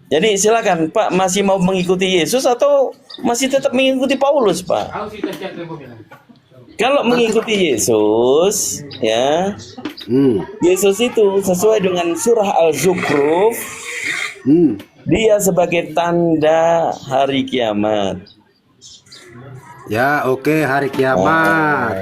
Jadi silakan Pak, masih mau mengikuti Yesus atau masih tetap mengikuti Paulus Pak? Kalau mengikuti Yesus, ya, Yesus itu sesuai dengan surah Al-Zukhruf, dia sebagai tanda hari kiamat. Ya, oke, hari kiamat.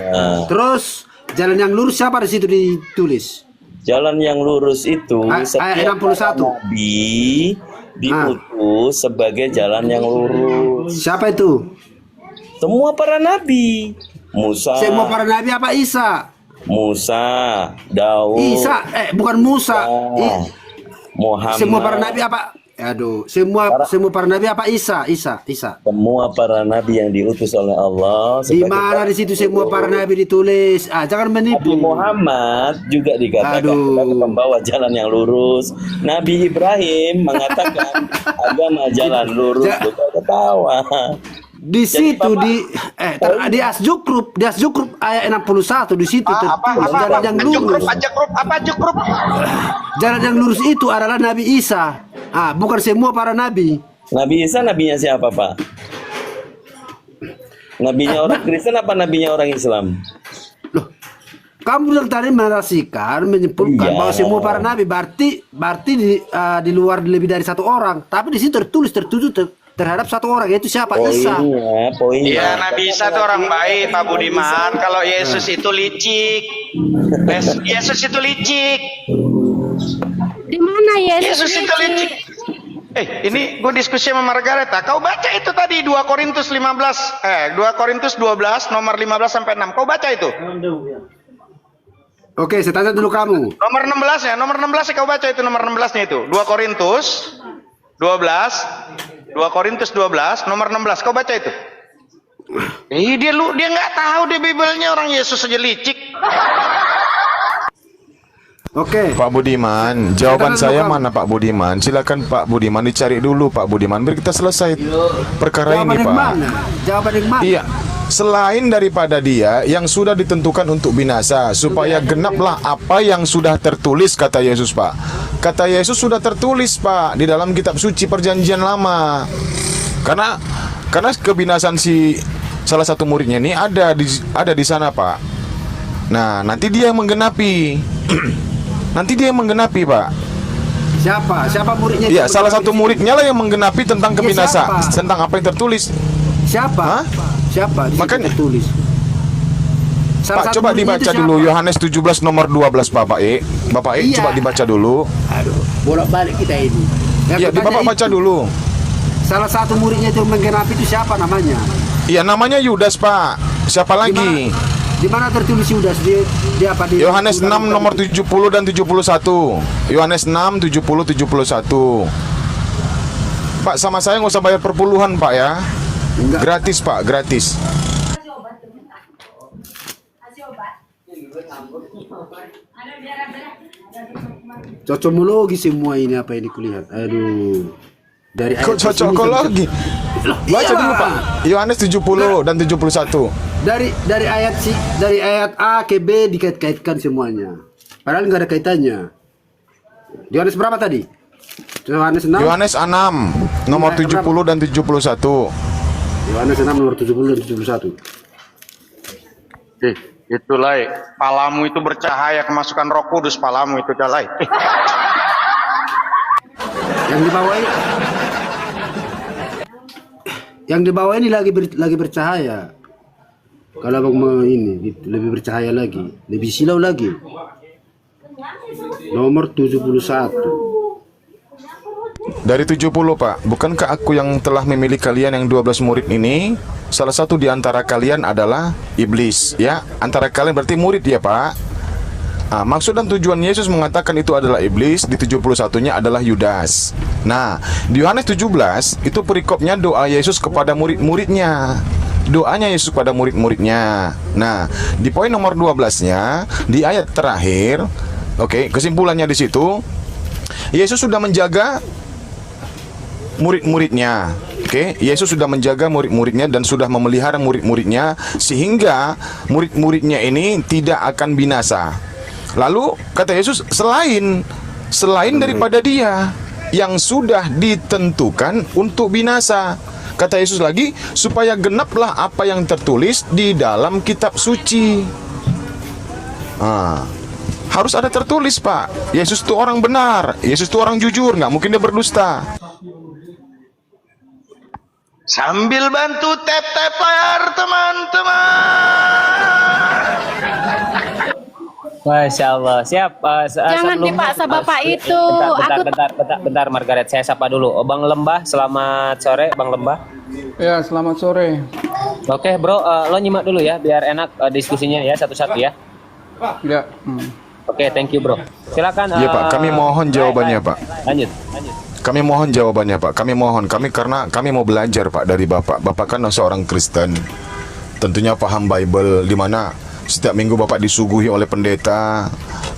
Terus jalan yang lurus siapa di situ ditulis? Jalan yang lurus itu ayat 61. Nabi diutus sebagai jalan yang lurus. Siapa itu? Semua para nabi. Musa. Semua para nabi apa Isa? Musa, Daud. Isa, bukan Musa. Muhammad. Semua para nabi apa? Aduh, semua para nabi apa Isa? Semua para nabi yang diutus oleh Allah. Di mana di situ semua para nabi ditulis? Jangan menipu. Nabi Muhammad juga dikatakan sebagai pembawa jalan yang lurus. Nabi Ibrahim mengatakan agama jalan lurus. Bukan ketawa. Di situ di Asjukrup ayat 61 di situ tertulis jalan yang lurus. Jalan yang lurus itu adalah Nabi Isa. Bukan semua para nabi. Nabi Isa nabinya siapa Pak? Nabinya orang Kristen apa nabinya orang Islam? Loh, kamu bilang tadi menarasikan menyebutkan bahwa semua para nabi berarti di luar lebih dari satu orang. Tapi di situ tertulis terhadap satu orang, yaitu siapa? Isa. Iya, Nabi Isa itu orang baik, Pak Budiman. Kalau Yesus itu licik. Yesus itu licik. Di mana Yesus itu licik? Ini gue diskusi sama Margareta. Kau baca itu tadi 2 Korintus 12 nomor 15 sampai 6. Kau baca itu? Oke, saya tanya dulu kamu. Nomor 16-nya, nomor 16 kau baca itu nomor 16-nya itu. 2 Korintus 12 nomor 16. Kau baca itu? Dia nggak tahu di Bibelnya, orang Yesus aja licik. Oke, Pak Budiman, jawaban saya mana Pak Budiman? Silakan Pak Budiman dicari dulu Pak Budiman, biar kita selesai perkara ini Pak. Jawaban yang mana? Iya, selain daripada dia yang sudah ditentukan untuk binasa, supaya genaplah apa yang sudah tertulis, kata Yesus Pak. Kata Yesus sudah tertulis Pak di dalam kitab suci perjanjian lama. Karena kebinasaan si salah satu muridnya ini ada di sana Pak. Nah, nanti dia yang menggenapi. Nanti dia yang menggenapi Pak. Siapa muridnya? Iya, salah satu muridnya lah yang menggenapi tentang kebinasaan, tentang apa yang tertulis. Siapa? Siapa? Makanya tertulis. Pak, coba dibaca dulu Yohanes 17 nomor 12 Bapak coba dibaca dulu. Aduh, bolak-balik kita ini. Iya, Bapak baca dulu. Salah satu muridnya itu menggenapi itu siapa namanya? Iya, namanya Yudas Pak. Siapa lagi? Di mana tertulis Yudas? Dia apa di Yohanes 6 nomor 70 dan 71. Yohanes 6 70 71. Pak, sama saya nggak usah bayar perpuluhan Pak ya. Gratis Pak, gratis. Cocomologi semua ini apa yang kulihat. Aduh. Dari kok cocokologi? Baca dulu Pak. Yohanes 70 dan 71. Dari ayat A ke B dikait-kaitkan semuanya. Padahal nggak ada kaitannya. Yohanes berapa tadi? Yohanes 6. Yohanes 6 nomor 70 dan 71. Yohanes 6 nomor 70 dan 71. Itulah palamu itu bercahaya kemasukan Roh Kudus, palamu itu dalai. Yang di bawah ini lagi bercahaya. Kalau abang mau ini gitu, lebih bercahaya lagi, lebih silau lagi. Nomor 71. Dari 70 Pak, bukankah aku yang telah memilih kalian yang 12 murid ini? Salah satu di antara kalian adalah iblis, ya. Antara kalian berarti murid ya Pak. Nah, maksud dan tujuan Yesus mengatakan itu adalah iblis, di 71-nya adalah Yudas. Nah, di Yohanes 17 itu perikopnya doa Yesus kepada murid-muridnya. Doanya Yesus kepada murid-muridnya. Nah, di poin nomor 12-nya, di ayat terakhir, oke, kesimpulannya di situ, Yesus sudah menjaga murid-muridnya. Oke, Yesus sudah menjaga murid-muridnya dan sudah memelihara murid-muridnya sehingga murid-muridnya ini tidak akan binasa. Lalu kata Yesus, selain daripada dia yang sudah ditentukan untuk binasa. Kata Yesus lagi, supaya genaplah apa yang tertulis di dalam kitab suci. Harus ada tertulis Pak. Yesus itu orang benar, Yesus itu orang jujur, nggak mungkin dia berdusta. Sambil bantu tap-tap layar teman-teman. Masya Allah, siap. Jangan dipaksa Bapak itu. Bentar, Margaret, saya sapa dulu. Bang Lembah, selamat sore, Bang Lembah. Ya, selamat sore. Oke, bro, lo nyimak dulu ya, biar enak diskusinya ya, satu-satu ya. Ya. Oke, thank you, bro. Silakan. Iya Pak, kami mohon jawabannya Pak. Lanjut. Kami mohon jawabannya Pak. Karena kami mau belajar Pak dari Bapak. Bapak kan seorang Kristen, tentunya paham Bible, di mana setiap minggu Bapak disuguhi oleh pendeta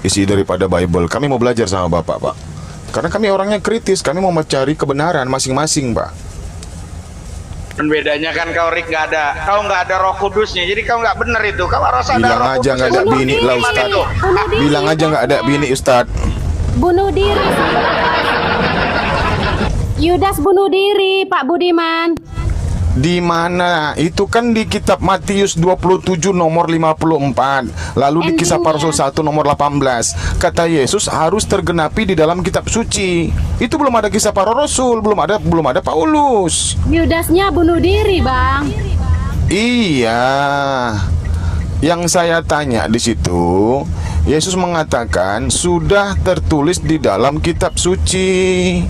isi daripada Bible. Kami mau belajar sama Bapak Pak. Karena kami orangnya kritis, kami mau mencari kebenaran masing-masing Pak. Dan bedanya kan kau Rick nggak ada Roh Kudusnya, jadi kau nggak bener itu. Kau harus ada Bilang Roh aja Kudus. nggak ada bini lah Ustad. Bilang aja nggak ada bini Ustad. Bunuh diri. Yudas bunuh diri, Pak Budiman. Di mana? Itu kan di kitab Matius 27 nomor 54. Lalu di Kisah Para Rasul 1 nomor 18. Kata Yesus harus tergenapi di dalam kitab suci. Itu belum ada Kisah Para Rasul, belum ada Paulus. Yudasnya bunuh diri, Bang. Iya. Yang saya tanya di situ, Yesus mengatakan sudah tertulis di dalam kitab suci.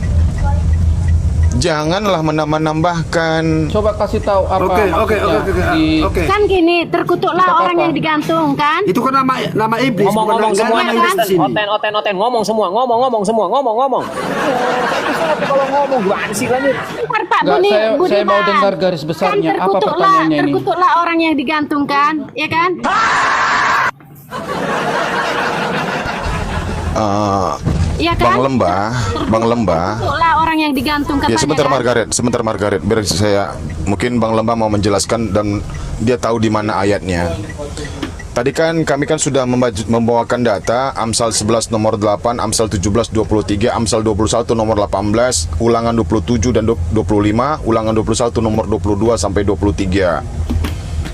Janganlah menambah-nambahkan. Coba kasih tahu apa. Oke. Kan gini, terkutuklah orang yang digantung kan? Itu kan nama iblis. Ngomong semua oten ngomong semua. Kalau ngomong gimana sih lanjut? Pak Budiman. Saya mau dengar garis besarnya. Apa pertanyaannya ini? Terkutuklah orang yang digantungkan, ya kan? Ya kan? Bang Lembah. Terkutuklah orang yang digantungkan. Ya sebentar Margaret, biar saya mungkin Bang Lembah mau menjelaskan dan dia tahu di mana ayatnya. Tadi kan kami kan sudah membawakan data Amsal 11 nomor 8, Amsal 17 23, Amsal 21 nomor 18, Ulangan 27 dan 25, Ulangan 21 nomor 22 sampai 23.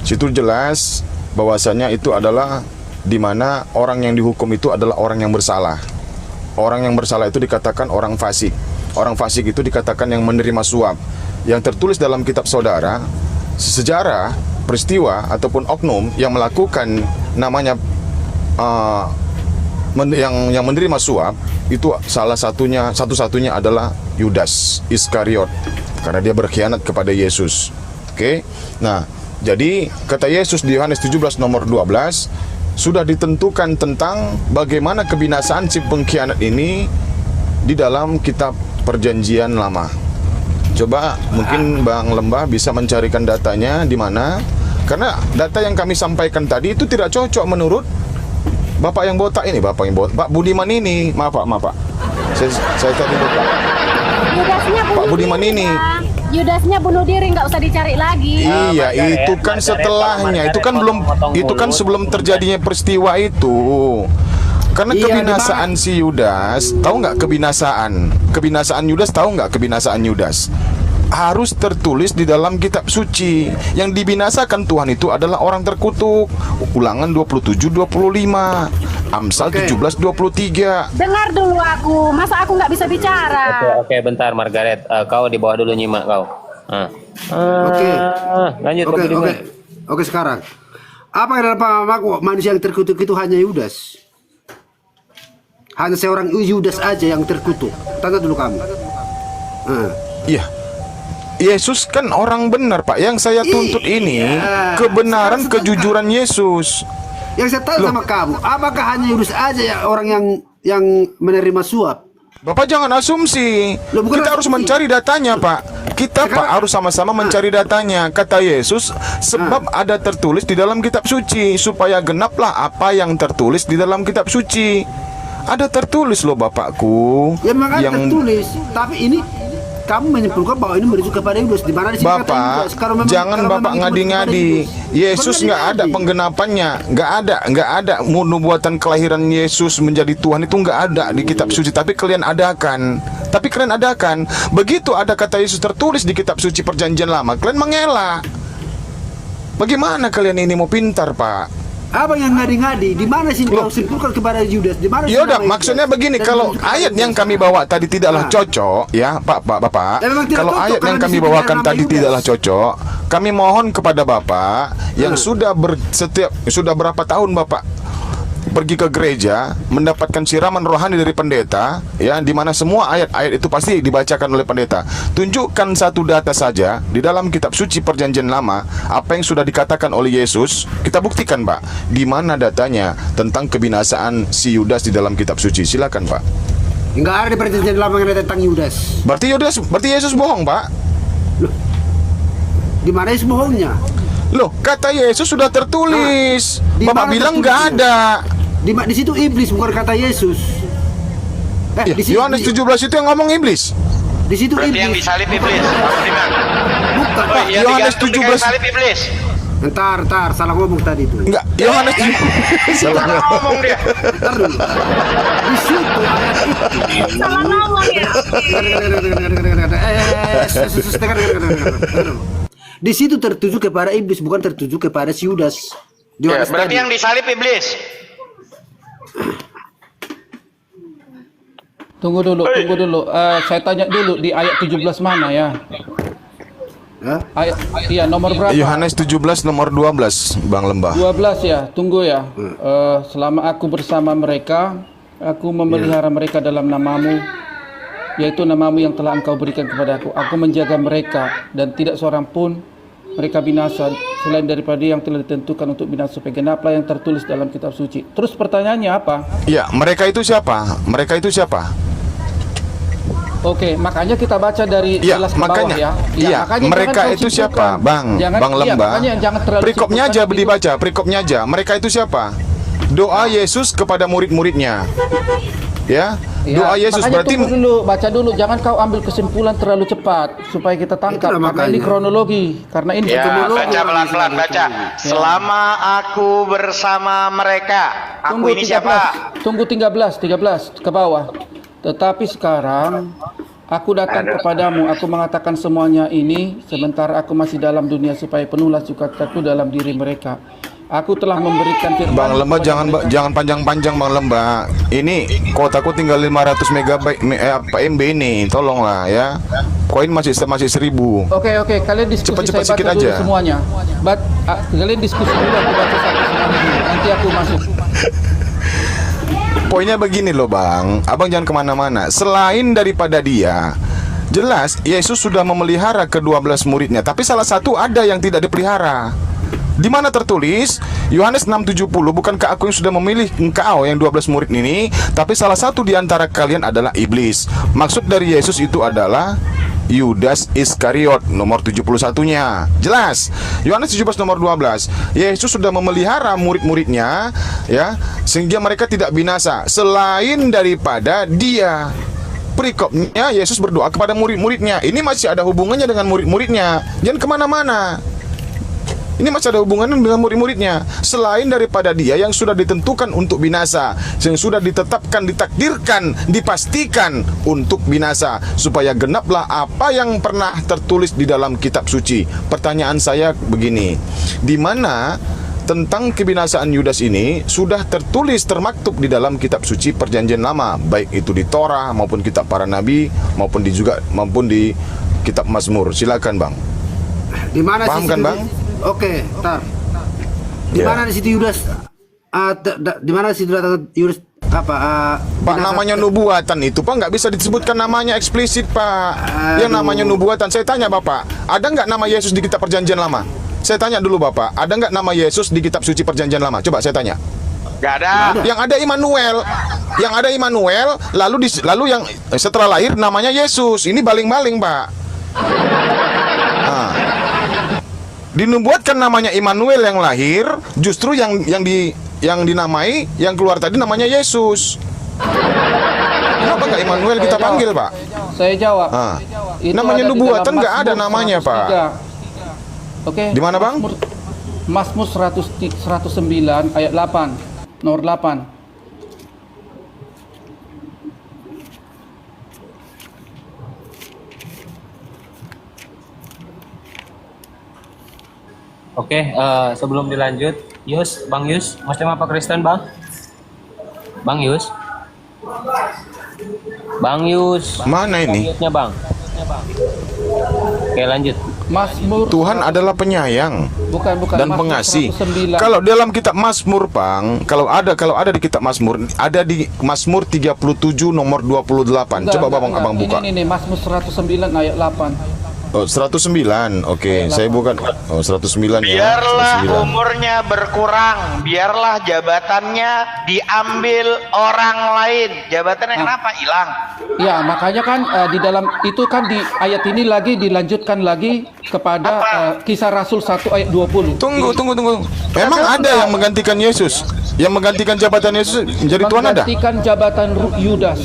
Situ jelas bahwasanya itu adalah di mana orang yang dihukum itu adalah orang yang bersalah. Orang yang bersalah itu dikatakan orang fasik. Orang fasik itu dikatakan yang menerima suap. Yang tertulis dalam kitab saudara, sejarah, peristiwa ataupun oknum yang melakukan namanya yang menerima suap itu satu-satunya adalah Yudas Iskariot karena dia berkhianat kepada Yesus. Oke. Nah, jadi kata Yesus di Yohanes 17 nomor 12 sudah ditentukan tentang bagaimana kebinasaan si pengkhianat ini di dalam kitab Perjanjian Lama. Coba mungkin Bang Lembah bisa mencarikan datanya di mana, karena data yang kami sampaikan tadi itu tidak cocok menurut Bapak yang botak ini, Pak Budiman ini. Maaf Pak. Saya tadi Bapak. Pak Budiman ini. Yudasnya bunuh diri, nggak usah dicari lagi. Iya, itu kan setelahnya. Itu kan sebelum terjadinya peristiwa itu. Karena Iya, kebinasaan si Yudas, tahu nggak kebinasaan? Kebinasaan Yudas, tahu nggak kebinasaan Yudas? Harus tertulis di dalam kitab suci. Yang dibinasakan Tuhan itu adalah orang terkutuk. Ulangan 27:25, Amsal 17:23. Dengar dulu aku, masa aku nggak bisa bicara? Oke, bentar Margaret. Kau di bawah dulu nyimak kau. Oke. Lanjut. Oke, Pak Budiman. oke. Oke, sekarang. Apa yang dalam pahamaku manusia yang terkutuk itu hanya Yudas? Hanya seorang Yudas aja yang terkutuk. Tanya dulu kamu. Iya. Yesus kan orang benar, Pak. Yang saya tuntut ini kebenaran, kejujuran Yesus. Yang saya tanya sama kamu, apakah hanya Yudas aja ya orang yang menerima suap? Bapak jangan asumsi. Kita harus mencari datanya, Pak. Kita Pak harus sama-sama mencari datanya. Kata Yesus, sebab ada tertulis di dalam kitab suci, supaya genaplah apa yang tertulis di dalam kitab suci. Ada tertulis loh, Bapakku. Ya memang ada tertulis, tapi ini kamu menyimpulkan bahwa ini merujuk kepada Yudas. Di mana di sini kata Bapak, Yudas? jangan Bapak ngadi-ngadi. Yesus nggak ada penggenapannya, nggak ada nubuatan kelahiran Yesus menjadi Tuhan itu nggak ada di kitab suci. Tapi kalian adakan. Begitu ada kata Yesus tertulis di kitab suci Perjanjian Lama, kalian mengelak. Bagaimana kalian ini mau pintar, Pak? Apa yang ngadi-ngadi? Di mana sih kau simpulkan kepada Yudas? Di mana? Yaudah, maksudnya begini, kalau ayat yang kami bawa tadi tidaklah cocok, ya Bapak. Kalau ayat yang kami bawakan tadi tidaklah cocok, kami mohon kepada Bapak yang sudah berapa tahun Bapak pergi ke gereja mendapatkan siraman rohani dari pendeta, ya, di mana semua ayat-ayat itu pasti dibacakan oleh pendeta. Tunjukkan satu data saja di dalam kitab suci Perjanjian Lama apa yang sudah dikatakan oleh Yesus. Kita buktikan, Pak, di mana datanya tentang kebinasaan si Yudas di dalam kitab suci. Silakan, Pak. Enggak ada di Perjanjian Lama yang ada tentang Yudas. Berarti Yesus bohong, Pak. Loh, di mana Yesus bohongnya? Loh, kata Yesus sudah tertulis. Bapak bilang nggak ada. Di situ iblis, bukan kata Yesus. Yohanes 17 itu yang ngomong iblis. Di situ Berarti iblis. yang disalib iblis. Bukan, Pak. Yang Yohanes digantung dengan 17. salib iblis. Entar, salah ngomong tadi itu. Enggak, Yohanes Salah ngomong dia. Entar dulu. Di situ ayat itu. Salah ngomong ya. Di situ tertuju kepada iblis, bukan tertuju kepada si Yudas. Ya, berarti yang disalib iblis. Tunggu dulu. Saya tanya dulu di ayat 17 mana ya? Iya, nomor berapa? Yohanes 17 nomor 12, Bang Lembah. 12 ya, tunggu ya. Selama aku bersama mereka, aku memelihara mereka dalam namamu, yaitu namamu yang telah engkau berikan kepada aku. Aku menjaga mereka dan tidak seorang pun mereka binasa selain daripada yang telah ditentukan untuk binasa, supaya genaplah yang tertulis dalam kitab suci. Terus pertanyaannya apa? Ya, mereka itu siapa? Oke, makanya kita baca dari jelas ke bawah ya. Iya, mereka itu siapa, Bang Lembah? Perikopnya aja dibaca, perikopnya aja. Mereka itu siapa? Doa Yesus kepada murid-muridnya. Ya, doa Yesus berarti. Tunggu dulu, baca dulu. Jangan kau ambil kesimpulan terlalu cepat supaya kita tangkap. Karena ini kronologi. Karena ini kronologi. Baca pelan-pelan, baca. Selama aku bersama mereka. Aku ini siapa? Tunggu 13 ke bawah. Tetapi sekarang aku datang kepadamu, aku mengatakan semuanya ini sementara aku masih dalam dunia, supaya penuhlah sukacitaku dalam diri mereka. Aku telah memberikan firman. Bang Lembah, jangan panjang-panjang, Bang Lembah. Ini kotaku tinggal 500 MB ini. Tolonglah ya. Koin masih 1000. Oke, kalian diskusi. Cepat-cepat saya baca sikit dulu aja. semuanya. Kalian diskusi dulu, aku baca satu-satu dulu. Nanti aku masuk. Poinnya begini loh, Bang. Abang jangan kemana-mana. Selain daripada dia, jelas Yesus sudah memelihara ke-12 muridnya, tapi salah satu ada yang tidak dipelihara. Di mana tertulis Yohanes 6:70, bukankah aku yang sudah memilih engkau yang 12 murid ini, tapi salah satu di antara kalian adalah iblis. Maksud dari Yesus itu adalah Yudas Iskariot, nomor 71-nya. Jelas. Yohanes 17 nomor 12. Yesus sudah memelihara murid-muridnya, ya, sehingga mereka tidak binasa selain daripada dia. Perikopnya Yesus berdoa kepada murid-muridnya. Ini masih ada hubungannya dengan murid-muridnya. Jangan kemana-mana. Ini masih ada hubungan dengan murid-muridnya. Selain daripada dia yang sudah ditentukan untuk binasa, yang sudah ditetapkan, ditakdirkan, dipastikan untuk binasa, supaya genaplah apa yang pernah tertulis di dalam kitab suci. Pertanyaan saya begini, di mana tentang kebinasaan Yudas ini sudah tertulis, termaktub di dalam kitab suci Perjanjian Lama, baik itu di Torah maupun kitab para nabi maupun di kitab Mazmur. Silakan Bang. Di mana paham kan Bang? Oke, tar. Di mana di situ Yudas? Di mana di situ Yudas apa? Pak, namanya nubuatan itu Pak nggak bisa disebutkan namanya eksplisit Pak. Yang namanya nubuatan. Saya tanya Bapak, ada nggak nama Yesus di kitab Perjanjian Lama? Saya tanya dulu Bapak, ada nggak nama Yesus di kitab suci Perjanjian Lama? Coba saya tanya. Nggak ada. Yang ada Immanuel. Yang ada Immanuel, lalu yang setelah lahir namanya Yesus. Ini baling-baling Pak. Nah, dinubuatkan namanya Immanuel yang lahir, justru yang dinamai, yang keluar tadi namanya Yesus. Kenapa nggak Immanuel kita panggil Pak? Saya jawab. Namanya nubuatan nggak ada namanya Pak. Oke. Di mana Bang? Mazmur 109 ayat 8, nomor 8. Oke, sebelum dilanjut, Bang Yus, Muslim apa Kristen Bang? Bang Yus? Bang Yus. Mana ini? Yusnya Bang. Oke, lanjut. Mazmur. Tuhan adalah penyayang dan Mazmur pengasih. 109. Kalau dalam kitab Mazmur, Bang, kalau ada di kitab Mazmur, ada di Mazmur 37 nomor 28. Coba Abang buka. Ini Mazmur 109 ayat 8. Oh, 109. Oke, saya bukan. Oh, 109 ya. Biarlah 109. umurnya berkurang, biarlah jabatannya diambil orang lain. Jabatannya kenapa hilang? Ya, makanya kan di dalam itu kan di ayat ini lagi dilanjutkan lagi kepada Kisah Rasul 1 ayat 20. Tunggu. Memang ada yang menggantikan Yesus? Yang menggantikan jabatan Yesus menjadi Tuhan ada? Menggantikan jabatan Yudas.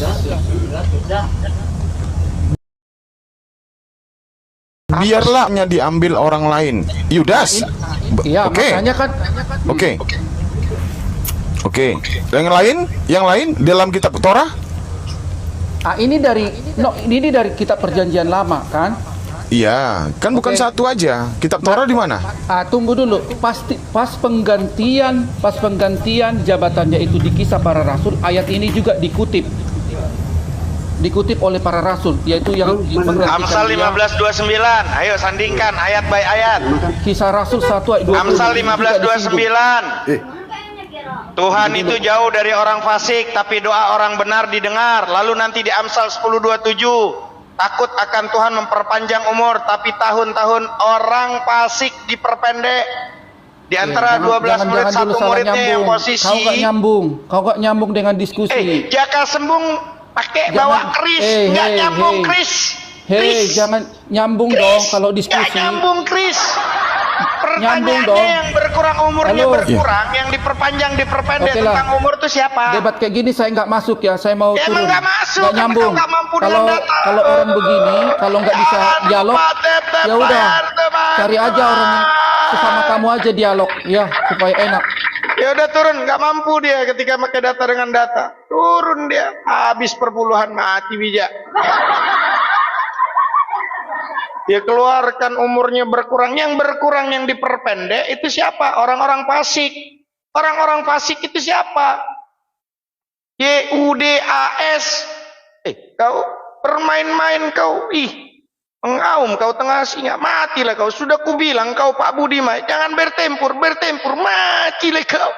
Biarlah diambil orang lain. Yudas. Iya, makanya kan. Oke. Yang lain dalam kitab Torah? Ini dari kitab Perjanjian Lama kan? Iya, kan bukan satu aja. Kitab Torah di mana? Tunggu dulu. Pas penggantian jabatannya itu di Kisah Para Rasul, ayat ini juga dikutip oleh para rasul, yaitu yang Amsal 15:29. Ayo sandingkan ayat by ayat. Kisah Rasul 1 ayat 20. Amsal 15:29. Tuhan itu jauh dari orang fasik, tapi doa orang benar didengar. Lalu nanti di Amsal 10:27, takut akan Tuhan memperpanjang umur, tapi tahun-tahun orang fasik diperpendek. Di antara 12 murid, satu muridnya yang posisi. Kau gak nyambung dengan diskusi. Jaka sembung pakai bawa keris, nggak nyambung Kris. Jangan nyambung dong kalau diskusi. Nggak nyambung Kris. Pertanyaannya yang berkurang umurnya berkurang, yang diperpanjang diperpendek, tentang umur itu siapa? Debat kayak gini saya nggak masuk ya, saya mau turun. Emang nggak masuk, nggak nyambung. Kalau orang begini, kalau nggak bisa dialog, ya udah cari aja orang yang sesama kamu aja dialog, ya supaya enak. Ya udah turun, nggak mampu dia ketika pakai data dengan data, turun dia, habis perpuluhan mati bijak. Dia keluarkan umurnya berkurang, yang diperpendek itu siapa? Orang-orang fasik. Orang-orang fasik itu siapa? YUDAS. Kau bermain-main kau, mengaum kau tengah singa, matilah kau. Sudah kubilang kau Pak Budiman, jangan bertempur, matilah kau.